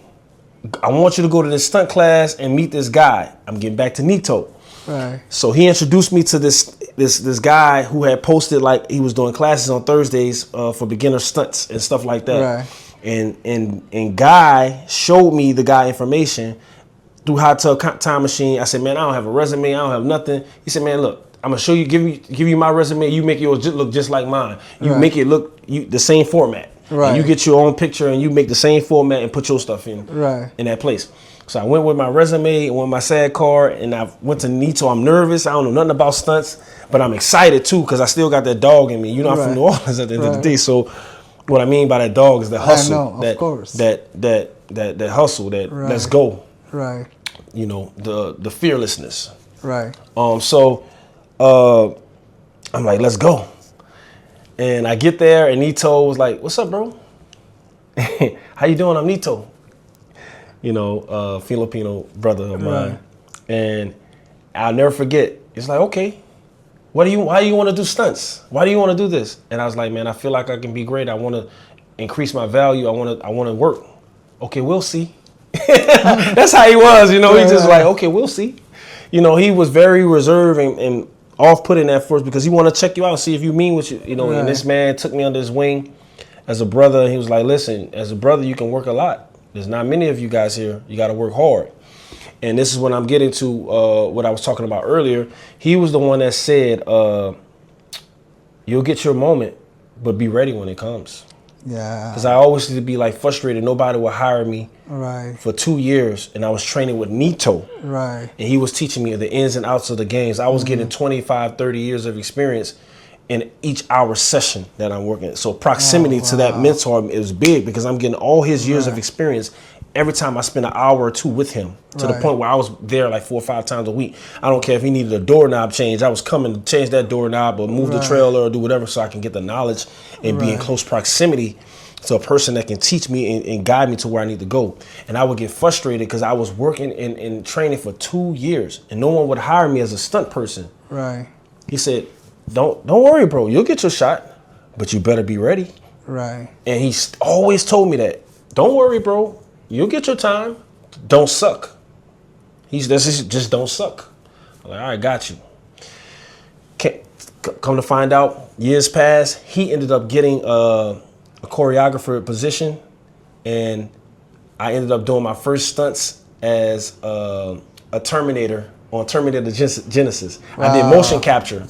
I want you to go to this stunt class and meet this guy. I'm getting back to Nito. Right. So he introduced me to this guy who had posted like he was doing classes on Thursdays for beginner stunts and stuff like that. Right. And Guy showed me the guy information through Hot Tub Time Machine. I said, man, I don't have a resume. I don't have nothing. He said, man, look, I'm gonna show you, give you my resume. You make yours look just like mine. You make it look the same format. Right. And you get your own picture and you make the same format and put your stuff in that place. So I went with my resume and with my SAG card, and I went to Nito. I'm nervous. I don't know nothing about stunts, but I'm excited too because I still got that dog in me. You know, I'm from New Orleans at the end of the day. So What I mean by that dog is the hustle. I know, of course. That hustle, that Right. let's go. Right. You know, the fearlessness. Right. So I'm like, let's go. And I get there and Nito was like, what's up, bro? How you doing? I'm Nito. You know, Filipino brother of mine. Right. And I'll never forget. It's like, okay, why do you want to do stunts? Why do you want to do this? And I was like, man, I feel like I can be great. I want to increase my value. I want to work. Okay, we'll see. That's how he was, you know. He just like, okay, we'll see. You know, he was very reserved and off-putting at first because he want to check you out and see if you mean what you know. Right. And this man took me under his wing as a brother. He was like, listen, as a brother, you can work a lot. There's not many of you guys here. You got to work hard. And this is when I'm getting to what I was talking about earlier. He was the one that said, you'll get your moment, but be ready when it comes. Yeah. Because I always used to be like frustrated. Nobody would hire me Right. for 2 years. And I was training with Nito. Right. And he was teaching me the ins and outs of the games. I was getting 25, 30 years of experience in each hour session that I'm working. So proximity to that mentor is big because I'm getting all his years of experience every time I spend an hour or two with him, to the point where I was there like 4 or 5 times a week. I don't care if he needed a doorknob change. I was coming to change that doorknob or move the trailer or do whatever so I can get the knowledge and be in close proximity to a person that can teach me and guide me to where I need to go. And I would get frustrated because I was working and training for 2 years and no one would hire me as a stunt person. Right. He said, don't worry, bro. You'll get your shot, but you better be ready. Right. And he always told me that. Don't worry, bro. You'll get your time. Don't suck. Just don't suck. I'm like, all right, got you. Come to find out, years passed. He ended up getting a choreographer position, and I ended up doing my first stunts as a Terminator on Terminator Genesis. I did motion capture.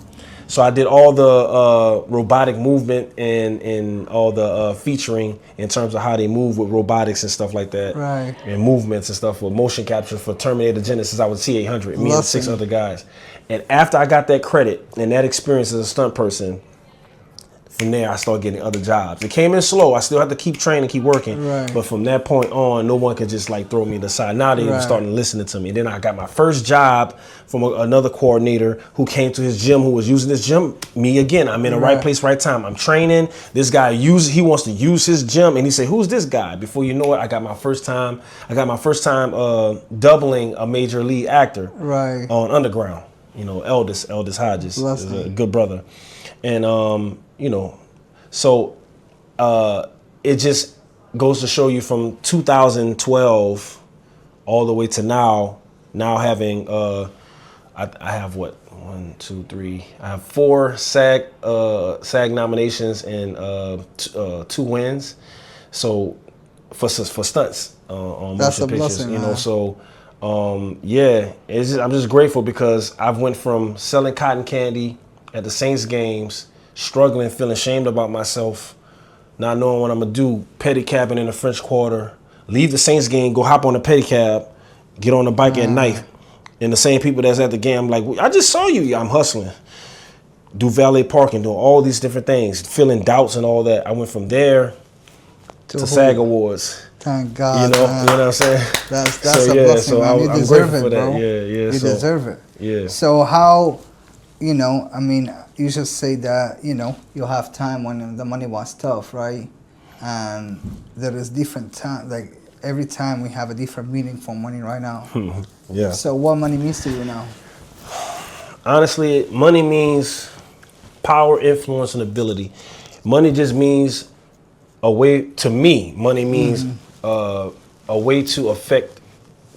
So I did all the robotic movement and all the featuring in terms of how they move with robotics and stuff like that. Right. And movements and stuff with motion capture for Terminator Genesis. I was T-800, me and 6 other guys. And after I got that credit and that experience as a stunt person, from there, I started getting other jobs. It came in slow. I still had to keep training, keep working. Right. But from that point on, no one could just like throw me to the side. Now they were starting to listen to me. And then I got my first job from another coordinator who came to his gym, who was using this gym. Me again. I'm in the right place, right time. I'm training. This guy he wants to use his gym, and he said, "Who's this guy?" Before you know it, I got my first time. Doubling a major league actor. Right. On Underground. You know, Eldest Hodges is a good brother, and you know, so it just goes to show you from 2012 all the way to now having I have what 1, 2, 3 I have 4 SAG nominations and 2 wins, so for stunts on That's motion a pictures, blessing, you know, man. so yeah, I'm just grateful because I've went from selling cotton candy at the Saints games, struggling, feeling ashamed about myself, not knowing what I'm gonna do, pedicabbing in the French Quarter, leave the Saints game, go hop on the pedicab, get on the bike at night, and the same people that's at the game, I'm like, I just saw you. Yeah, I'm hustling, do valet parking, doing all these different things, feeling doubts and all that. I went from there to SAG Awards. Thank God. You know, man. you know what I'm saying? That's So, a yeah, blessing, so man. You I'm deserve grateful it, for that. bro. Yeah, You so- deserve it. Yeah. So how, you know, I mean, you just say that, you know, you have time when the money was tough, right? And there is different time, like every time we have a different meaning for money right now. Yeah. So what money means to you now? Honestly, money means power, influence, and ability. Money just means a way, to me, money means a way to affect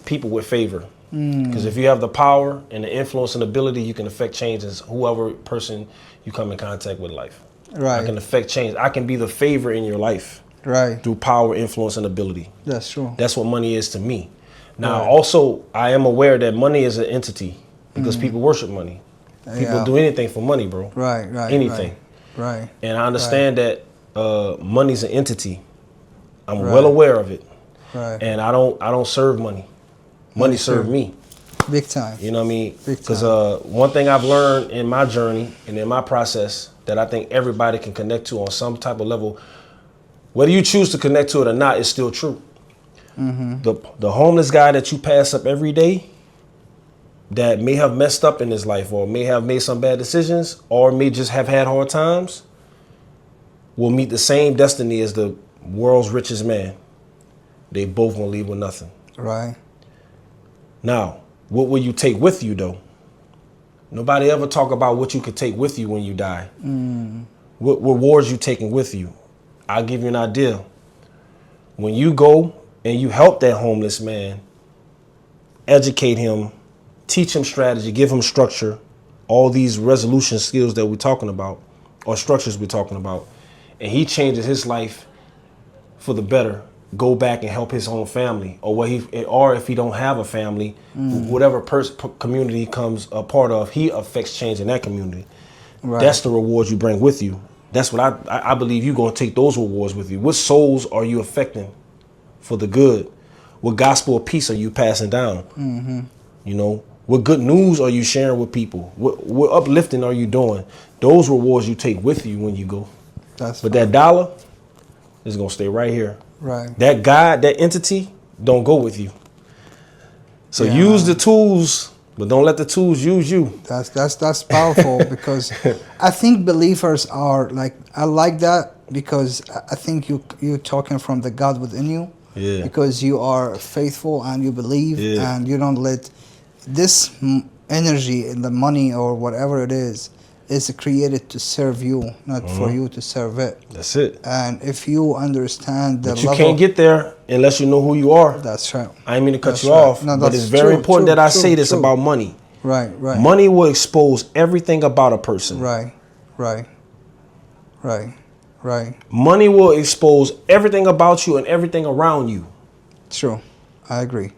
people with favor. Because if you have the power and the influence and ability, you can affect changes, whoever person you come in contact with in life. Right. I can affect change. I can be the favor in your life Right. through power, influence, and ability. That's true. That's what money is to me. Now, also, I am aware that money is an entity because people worship money. People do anything for money, bro. Right. Anything. Right. And I understand that money's an entity. I'm well aware of it. Right. And I don't serve money. Money serve me. Big time. You know what I mean? Big Because time. one thing I've learned in my journey and in my process that I think everybody can connect to on some type of level, Whether you choose to connect to it or not, it's still true. The homeless guy that you pass up every day that may have messed up in his life or may have made some bad decisions or may just have had hard times will meet the same destiny as the world's richest man. They both gonna leave with nothing. Right. Now, what will you take with you though? Nobody ever talk about what you could take with you when you die. What rewards you taking with you? I'll give you an idea. When you go and you help that homeless man, educate him, teach him strategy, give him structure, all these resolution skills that we're talking about, or structures we're talking about, and he changes his life for the better, go back and help his own family, or if he don't have a family, whatever community he comes a part of, he affects change in that community. Right. That's the rewards you bring with you. That's what I believe you're going to take those rewards with you. What souls are you affecting for the good? What gospel of peace are you passing down? You know, what good news are you sharing with people? What uplifting are you doing? Those rewards you take with you when you go. But that dollar is going to stay right here. Right. That God, that entity, don't go with you. So use the tools, but don't let the tools use you. That's powerful because I think believers are like, I like that because I think you're talking from the God within you. Yeah. Because you are faithful and you believe and you don't let this energy and the money or whatever it is created to serve you, not for you to serve it. That's it. And if you understand the but you can't get there unless you know who you are. That's right. I didn't mean to cut you off, no, but it's very important that I say this about money. Right. Money will expose everything about a person. Right. Money will expose everything about you and everything around you. True. I agree.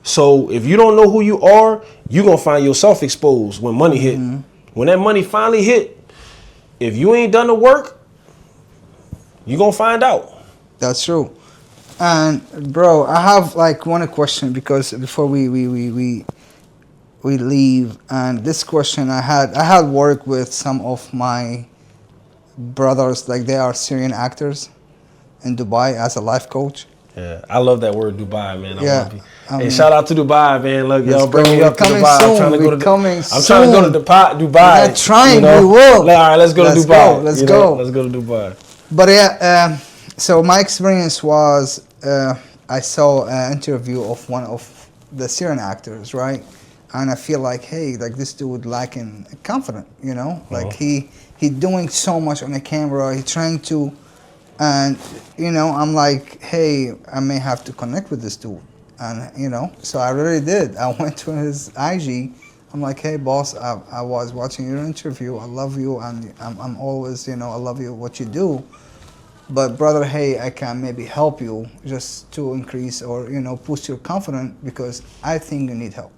So if you don't know who you are, you're going to find yourself exposed when money hit. When that money finally hit, if you ain't done the work, you're going to find out. That's true. And bro, I have like one question because before we leave, and this question I had worked with some of my brothers, like they are Syrian actors in Dubai as a life coach. Yeah, I love that word Dubai, man. Hey, shout out to Dubai, man. Look, y'all bring me up to Dubai. Soon. I'm trying to go to Dubai. We're not trying, you know? we will. Like, all right, let's go to Dubai. Let's go. Let's go to Dubai. But so my experience was I saw an interview of one of the Syrian actors, right? And I feel like, hey, like this dude lacking confidence, you know? Like he doing so much on the camera. He's trying to, and you know, I'm like, hey, I may have to connect with this dude. And you know, so I really did. I went to his IG. I'm like, hey, boss, I was watching your interview. I love you, and I'm always, you know, I love you, what you do. But brother, hey, I can maybe help you just to increase or, you know, boost your confidence because I think you need help.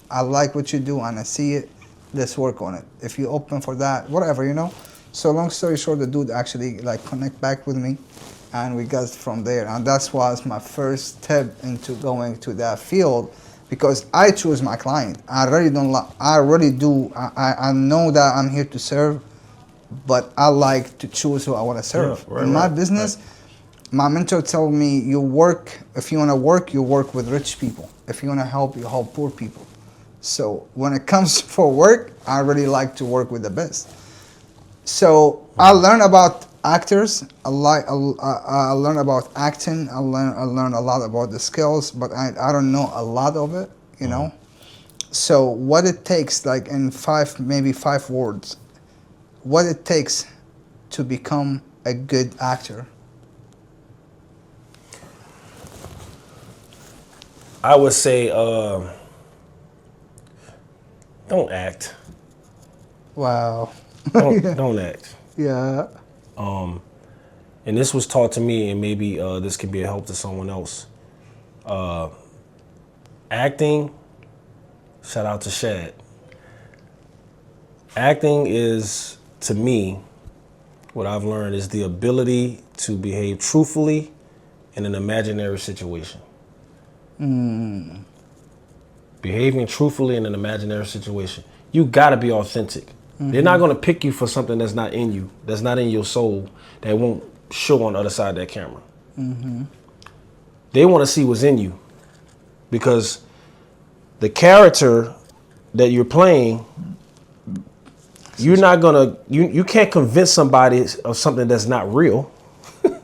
I like what you do and I see it. Let's work on it. If you're open for that, whatever, you know. So long story short, the dude actually like connect back with me, and we got from there. And that was my first step into going to that field because I choose my client. I really don't. I really do. I know that I'm here to serve, but I like to choose who I want to serve. In my business, my mentor told me, you work. If you want to work, you work with rich people. If you want to help, you help poor people. So when it comes for work, I really like to work with the best. So I learned about actors. I learned about acting. I learned a lot about the skills, but I don't know a lot of it, you know. So what it takes, like in maybe five words, what it takes to become a good actor. I would say, don't act. Wow. Don't act. Yeah. And this was taught to me, and maybe this could be a help to someone else. Acting, shout out to Shad. Acting is, to me, what I've learned is the ability to behave truthfully in an imaginary situation. Behaving truthfully in an imaginary situation. You gotta be authentic. They're not gonna pick you for something that's not in you, that's not in your soul, that won't show on the other side of that camera. They want to see what's in you, because the character that you're playing, you're not gonna, you can't convince somebody of something that's not real.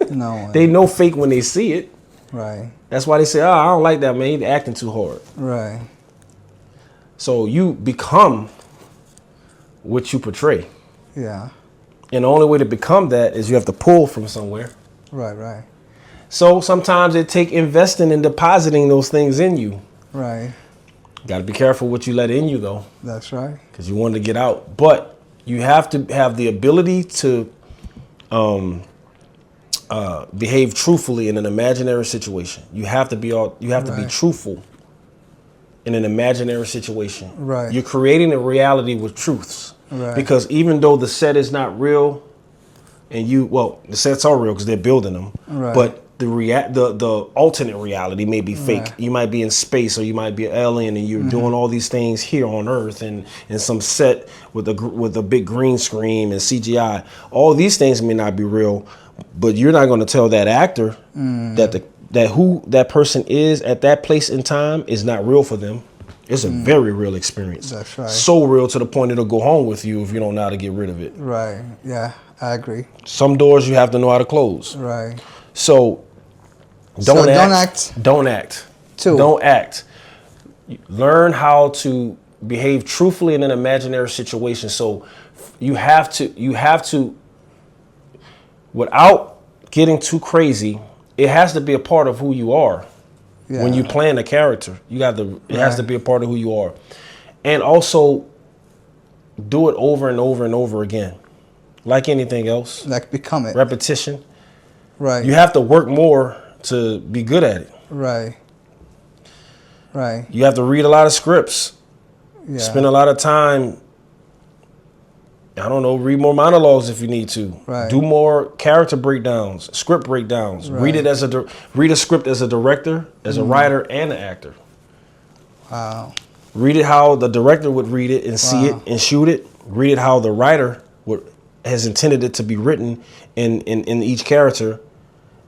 No. They know fake when they see it. Right. That's why they say, "Oh, I don't like that man. He's acting too hard." Right. So you become what you portray, Yeah. and the only way to become that is you have to pull from somewhere. Right. Right. So sometimes it take investing and depositing those things in you. Right. Got to be careful what you let in you, though, That's right. because you want to get out. But you have to have the ability to behave truthfully in an imaginary situation. You have to be to be truthful in an imaginary situation. Right. You're creating a reality with truths. Right. Because even though the set is not real, and the sets are real because they're building them, Right. but the alternate reality may be fake. Right. You might be in space, or you might be an alien, and you're doing all these things here on Earth, and in some set with a big green screen and CGI. All these things may not be real, but you're not going to tell that actor that who that person is at that place in time is not real for them. It's a very real experience. That's right. So real to the point it'll go home with you if you don't know how to get rid of it. Right. Yeah, I agree. Some doors you have to know how to close. Right. So don't act. Don't act. Two. Don't act. Learn how to behave truthfully in an imaginary situation. So you have to, without getting too crazy, it has to be a part of who you are. Yeah. When you plan a character, it has to be a part of who you are. And also do it over and over and over again. Like anything else. Like become it. Repetition. Right. You have to work more to be good at it. Right. Right. You have to read a lot of scripts. Yeah. Spend a lot of time, I don't know, read more monologues if you need to. Right. Do more character breakdowns, script breakdowns. Right. Read a script as a director, as a writer, and an actor. Wow. Read it how the director would read it and see it and shoot it. Read it how the writer has intended it to be written in each character,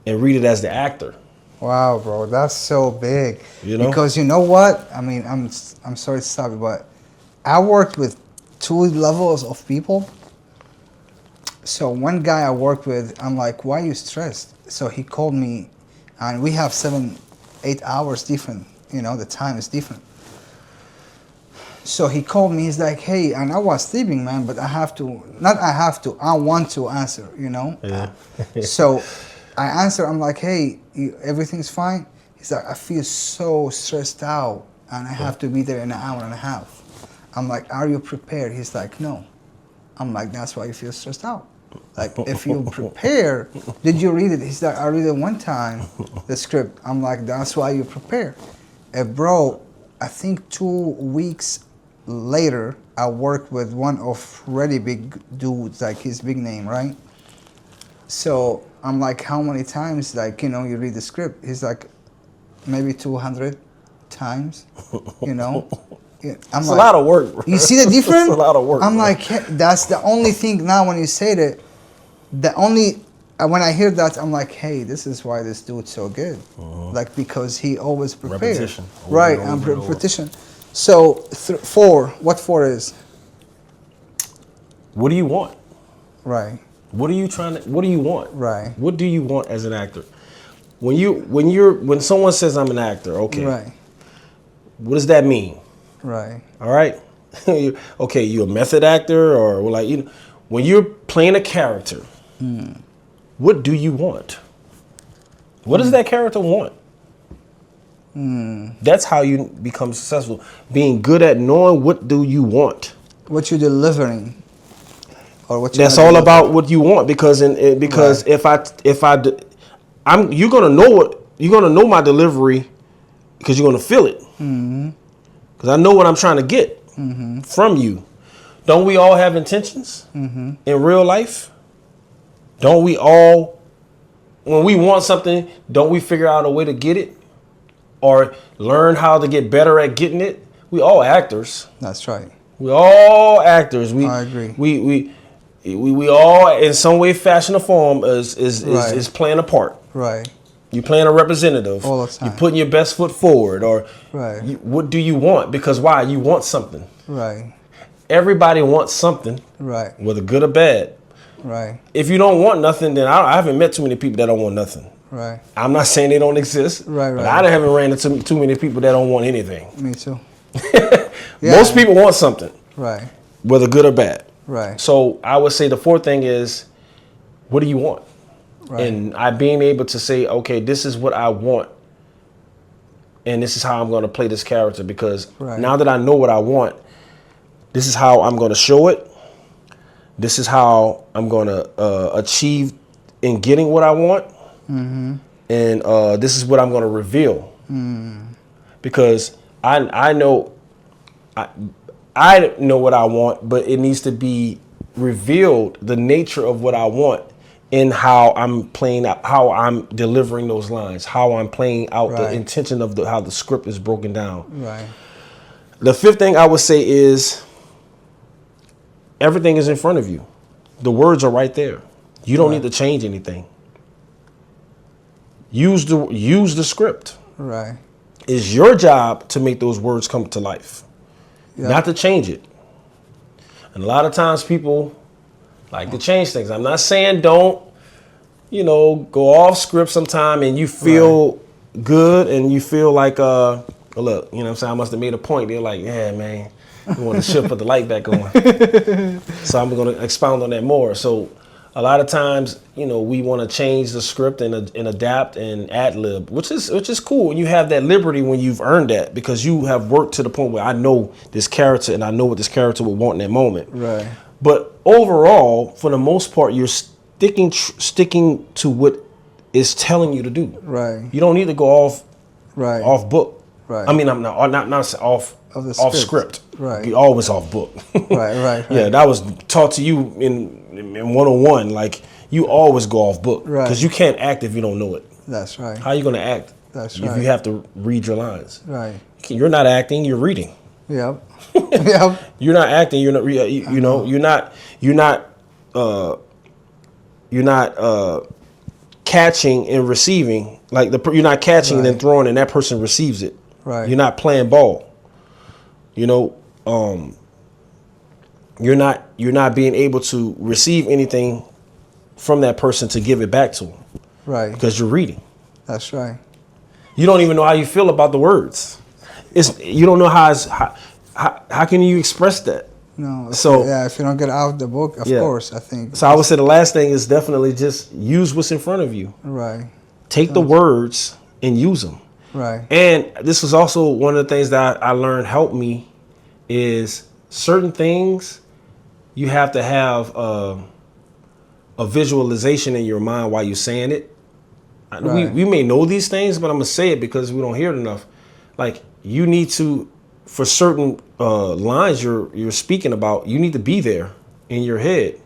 and read it as the actor. Wow, bro, that's so big. You know? Because you know what? I mean, I'm sorry to stop you, but I worked with two levels of people. So one guy I worked with, I'm like, why are you stressed? So he called me, and we have 7-8 hours different. You know, the time is different. So he called me, he's like, hey, and I was sleeping, man, but I want to answer, you know? Yeah. So I answer, I'm like, hey, everything's fine? He's like, I feel so stressed out, and I have to be there in an hour and a half. I'm like, are you prepared? He's like, no. I'm like, that's why you feel stressed out. Like, if you prepare, did you read it? He's like, I read it one time, the script. I'm like, that's why you prepare. Bro, I think 2 weeks later, I worked with one of really big dudes, like his big name, right? So I'm like, how many times, like, you know, you read the script? He's like, maybe 200 times, you know? It's like, a lot of work, bro. You see the difference? It's a lot of work. I'm bro. like, that's the only thing now when you say that, when I hear that, I'm like, hey, this is why this dude's so good. Like, because he always prepares. Repetition. Right, and repetition. So, 4, what 4 is? What do you want? Right. What do you want? Right. What do you want as an actor? When someone says I'm an actor, okay. Right. What does that mean? Right. All right. Okay, you a method actor, or like, you know, when you're playing a character, what do you want? What does that character want? That's how you become successful. Being good at knowing what do you want. What you're delivering, or what That's all about what you want, because you're gonna know my delivery, because you're gonna feel it. Because I know what I'm trying to get from you. Don't we all have intentions in real life? Don't we all, when we want something, don't we figure out a way to get it, or learn how to get better at getting it? We all actors. That's right. We all actors. I agree. We all in some way, fashion, or form is playing a part. Right. You're playing a representative. All the time. You're putting your best foot forward, or Right. what do you want? Because why? You want something. Right. Everybody wants something, Right. whether good or bad. Right. If you don't want nothing, then I haven't met too many people that don't want nothing. Right. I'm not saying they don't exist, Right, but right. I haven't ran into too many people that don't want anything. Me too. Most people want something, Right. whether good or bad. Right. So I would say the fourth thing is, what do you want? Right. And I being able to say, okay, this is what I want, and this is how I'm going to play this character, because Right. now that I know what I want, this is how I'm going to show it. This is how I'm going to achieve in getting what I want. Mm-hmm. And this is what I'm going to reveal. Because I know what I want, but it needs to be revealed, the nature of what I want, in how I'm playing out, how I'm delivering those lines, how I'm playing out the Right. intention of how the script is broken down. Right. The fifth thing I would say is, everything is in front of you. The words are right there. You don't Right. need to change anything. Use the script. Right. It's your job to make those words come to life, Yep. not to change it. And a lot of times people like to change things. I'm not saying don't, go off script sometime and you feel good and you feel like, look, what I'm saying? I must have made a point. They're like, yeah, man, you want to shift, put the light back on. So I'm going to expound on that more. So a lot of times, we want to change the script and adapt and ad lib, which is cool. And you have that liberty when you've earned that, because you have worked to the point where I know this character and I know what this character would want in that moment. Right. But overall, for the most part, you're sticking to what is telling you to do. Right. You don't need to go off Right. book. Right. I mean, I'm not off Of the off script. script. Right. You're always off book. Right. Yeah, that was taught to you in 101. Like, you always go off book, Right. because you can't act if you don't know it. That's right. How are you going to act? That's if right. you have to read your lines? Right. You're not acting. You're reading. Yep. Yep. You're not acting. You're not. You're not catching and receiving. Like you're not catching and then throwing, and that person receives it. Right. You're not playing ball. You're not being able to receive anything from that person to give it back to them, Right. because you're reading. That's right. You don't even know how you feel about the words. You don't know how can you express that? No. So- if you don't get out the book, of Yeah. course, I think. So I would say the last thing is definitely just use what's in front of you. Right. Take the words and use them. Right. And this was also one of the things that I learned helped me, is certain things you have to have a visualization in your mind while you're saying it. Right. We may know these things, but I'm gonna say it because we don't hear it enough. Like, you need to, for certain lines you're speaking about, you need to be there in your head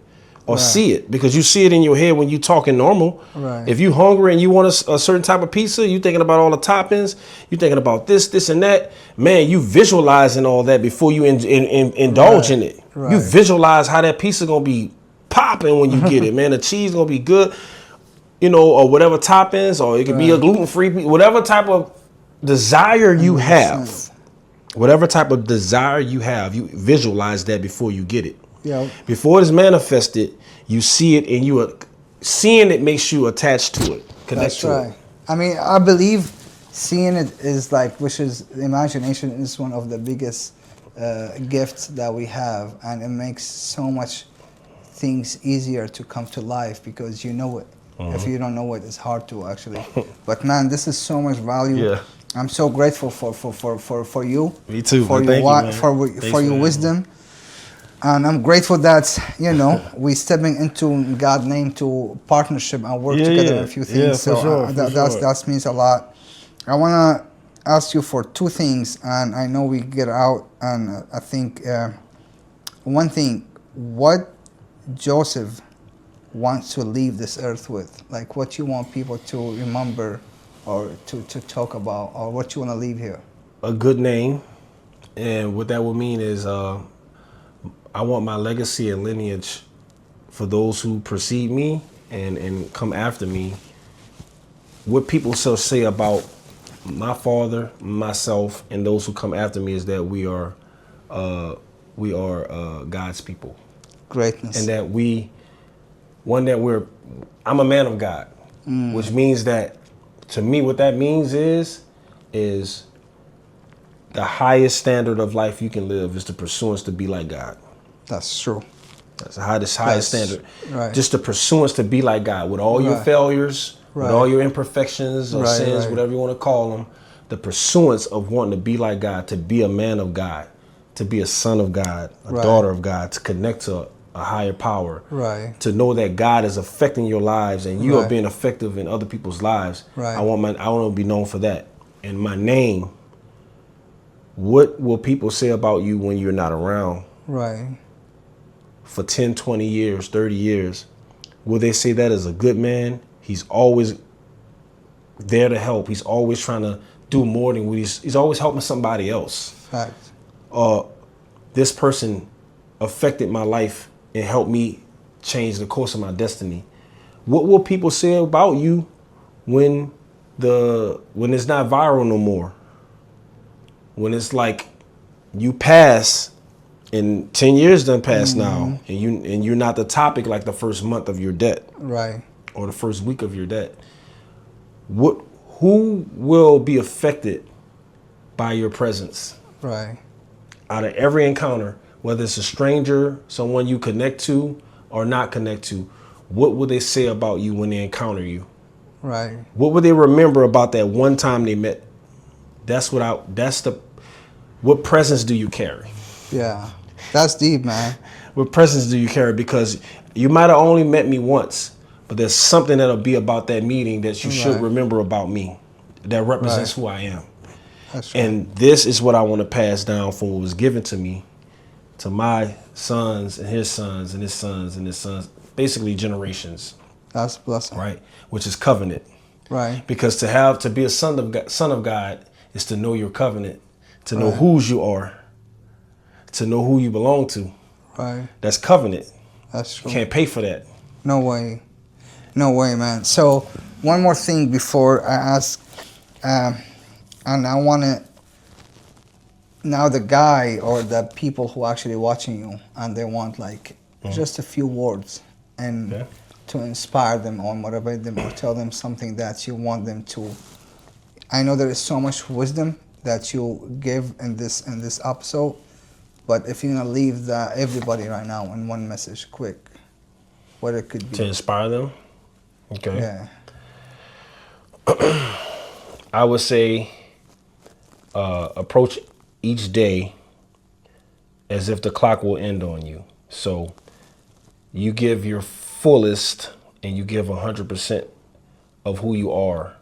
or see it, because you see it in your head when you talking normal. Right. If you hungry and you want a certain type of pizza, you thinking about all the toppings, you thinking about this and that. Man, you visualizing all that before you indulge in it. Right. You visualize how that pizza gonna be popping when you get it, man. The cheese gonna be good, or whatever toppings, or it could be a gluten-free, whatever type of desire you have. Whatever type of desire you have, you visualize that before you get it. Yep. Before it's manifested, you see it, and seeing it makes you attached to it, connect That's to right. it. I mean, I believe seeing it is which is imagination is one of the biggest gifts that we have, and it makes so much things easier to come to life because you know it. If you don't know it, it's hard to actually. But man, this is so much value. Yeah. I'm so grateful for you. Me too. For man. your Thank you, man. Thanks for your man. wisdom. And I'm grateful that we stepping into God's name to partnership and work together on a few things. Yeah, so for sure, that means a lot. I wanna ask you for two things, and I know we get out. And I think one thing, what Joseph wants to leave this earth with, like what you want people to remember, or to talk about, or what you want to leave here. A good name, and what that would mean is I want my legacy and lineage for those who precede me and come after me, what people shall say about my father, myself, and those who come after me is that we are God's people, Greatness. and that I'm a man of God, which means that to me, what that means is the highest standard of life you can live is the pursuance to be like God. That's true. That's the highest standard. Right. Just the pursuance to be like God with all your Right. failures, with Right. all your imperfections or Right, sins, right. whatever you want to call them. The pursuance of wanting to be like God, to be a man of God, to be a son of God, a Right. daughter of God, to connect to a higher power, Right. to know that God is affecting your lives and you are Right. being effective in other people's lives. Right. I want to be known for that. And my name, what will people say about you when you're not around? Right. For 10, 20 years, 30 years, will they say that as a good man? He's always there to help. He's always trying to do more than what he's always helping somebody else. Fact. This person affected my life and helped me change the course of my destiny. What will people say about you when it's not viral no more? When it's like you pass and 10 years done passed now, and you're not the topic like the first month of your debt Right. or the first week of your debt. Who will be affected by your presence? Right. Out of every encounter, whether it's a stranger, someone you connect to or not connect to, what will they say about you when they encounter you? Right. What will they remember about that one time they met? What presence do you carry? Yeah. That's deep, man. What presence do you carry? Because you might have only met me once, but there's something that'll be about that meeting that you should Right. remember about me that represents Right. who I am. That's right. And this is what I want to pass down from what was given to me to my sons and his sons and his sons and his sons, basically generations, That's a blessing. right? Which is covenant. Right. Because to be a son of God is to know your covenant, to know Right. whose you are, to know who you belong to. Right. That's covenant. That's You true. can't pay for that. No way. No way, man. So, one more thing before I ask, and I want to, now the guy or the people who are actually watching you, and they want like just a few words and Okay. to inspire them or motivate them or tell them something that you want them to. I know there is so much wisdom that you give in this episode, but if you're gonna leave everybody right now in one message, quick, what it could be. To inspire them. Okay. Yeah. I would say approach each day as if the clock will end on you. So you give your fullest and you give 100% of who you are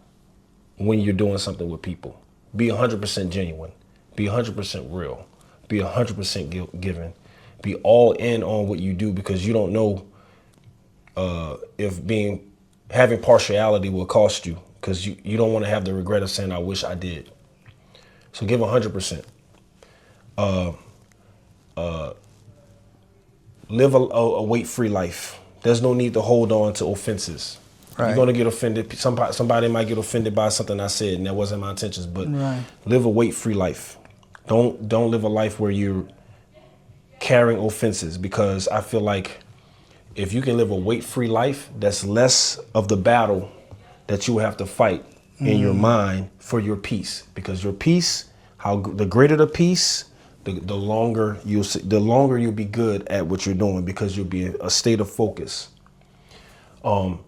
when you're doing something with people. Be 100% genuine. Be 100% real. Be 100% giving. Be all in on what you do, because you don't know if having partiality will cost you, because you don't want to have the regret of saying, I wish I did. So give 100%. Live a weight-free life. There's no need to hold on to offenses. Right. You're going to get offended. Somebody might get offended by something I said, and that wasn't my intentions. But Right. live a weight-free life. Don't live a life where you're carrying offenses, because I feel like if you can live a weight-free life, that's less of the battle that you will have to fight in your mind for your peace. Because your peace, the greater the peace, the longer you'll be good at what you're doing, because you'll be in a state of focus.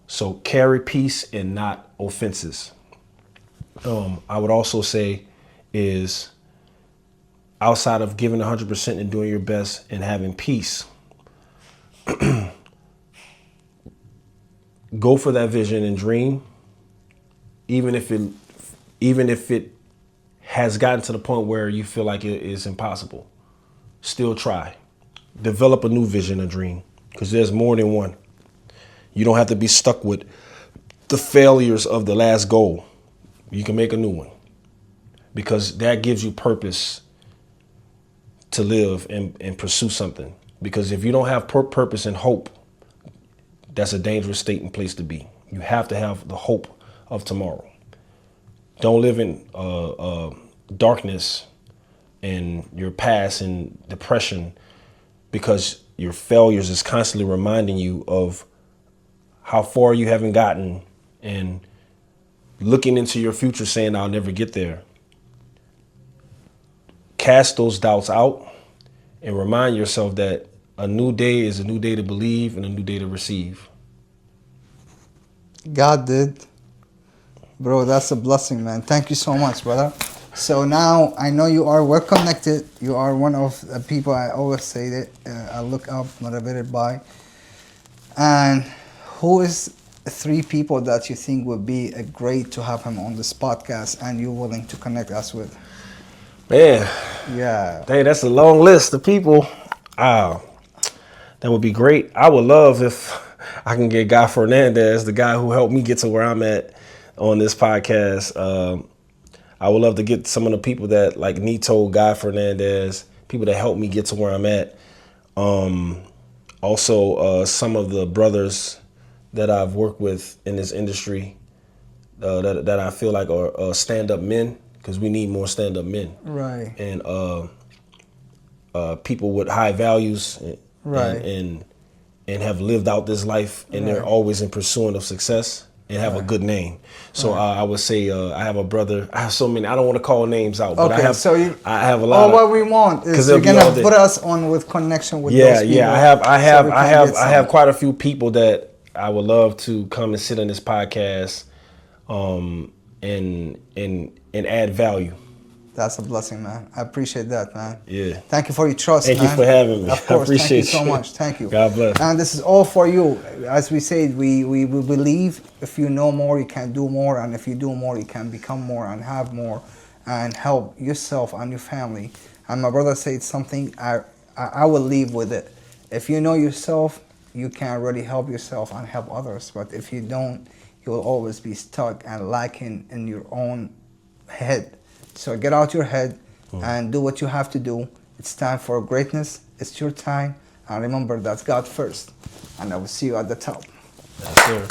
So carry peace and not offenses. I would also say is, outside of giving 100% and doing your best and having peace, go for that vision and dream, even if it has gotten to the point where you feel like it is impossible. Still try. Develop a new vision and dream, because there's more than one. You don't have to be stuck with the failures of the last goal. You can make a new one, because that gives you purpose to live and pursue something. Because if you don't have purpose and hope, that's a dangerous state and place to be. You have to have the hope of tomorrow. Don't live in darkness and your past and depression, because your failures is constantly reminding you of how far you haven't gotten, and looking into your future saying, I'll never get there. Cast those doubts out and remind yourself that a new day is a new day to believe and a new day to receive. God did. Bro, that's a blessing, man. Thank you so much, brother. So now I know you are well connected. You are one of the people I always say that I look up, motivated by. And who is 3 people that you think would be great to have him on this podcast and you're willing to connect us with? Man, Yeah. dang, that's a long list of people. That would be great. I would love if I can get Guy Fernandez, the guy who helped me get to where I'm at, on this podcast. I would love to get some of the people that, like Nito, Guy Fernandez, people that helped me get to where I'm at. Also, some of the brothers that I've worked with in this industry that I feel like are stand-up men, because we need more stand-up men. Right. And people with high values Right. and have lived out this life, and they're Right. always in pursuit of success and have a good name. So I would say I have a brother. I have so many. I don't want to call names out, but Okay, I have a lot. All what we want is you're gonna put us on with connection with those people. I have quite a few people that I would love to come and sit on this podcast, and add value. That's a blessing, man. I appreciate that, man. Yeah. Thank you for your trust, Thank man. you for having me. Of course. I appreciate Thank you so much. Thank you. God bless. And this is all for you. As we said, we believe if you know more, you can do more. And if you do more, you can become more and have more and help yourself and your family. And my brother said something, I will leave with it. If you know yourself, you can really help yourself and help others. But if you don't, you will always be stuck and lacking in your own head. So get out your head and do what you have to do. It's time for greatness. It's your time. And remember, that's God first. And I will see you at the top. Yes, sir.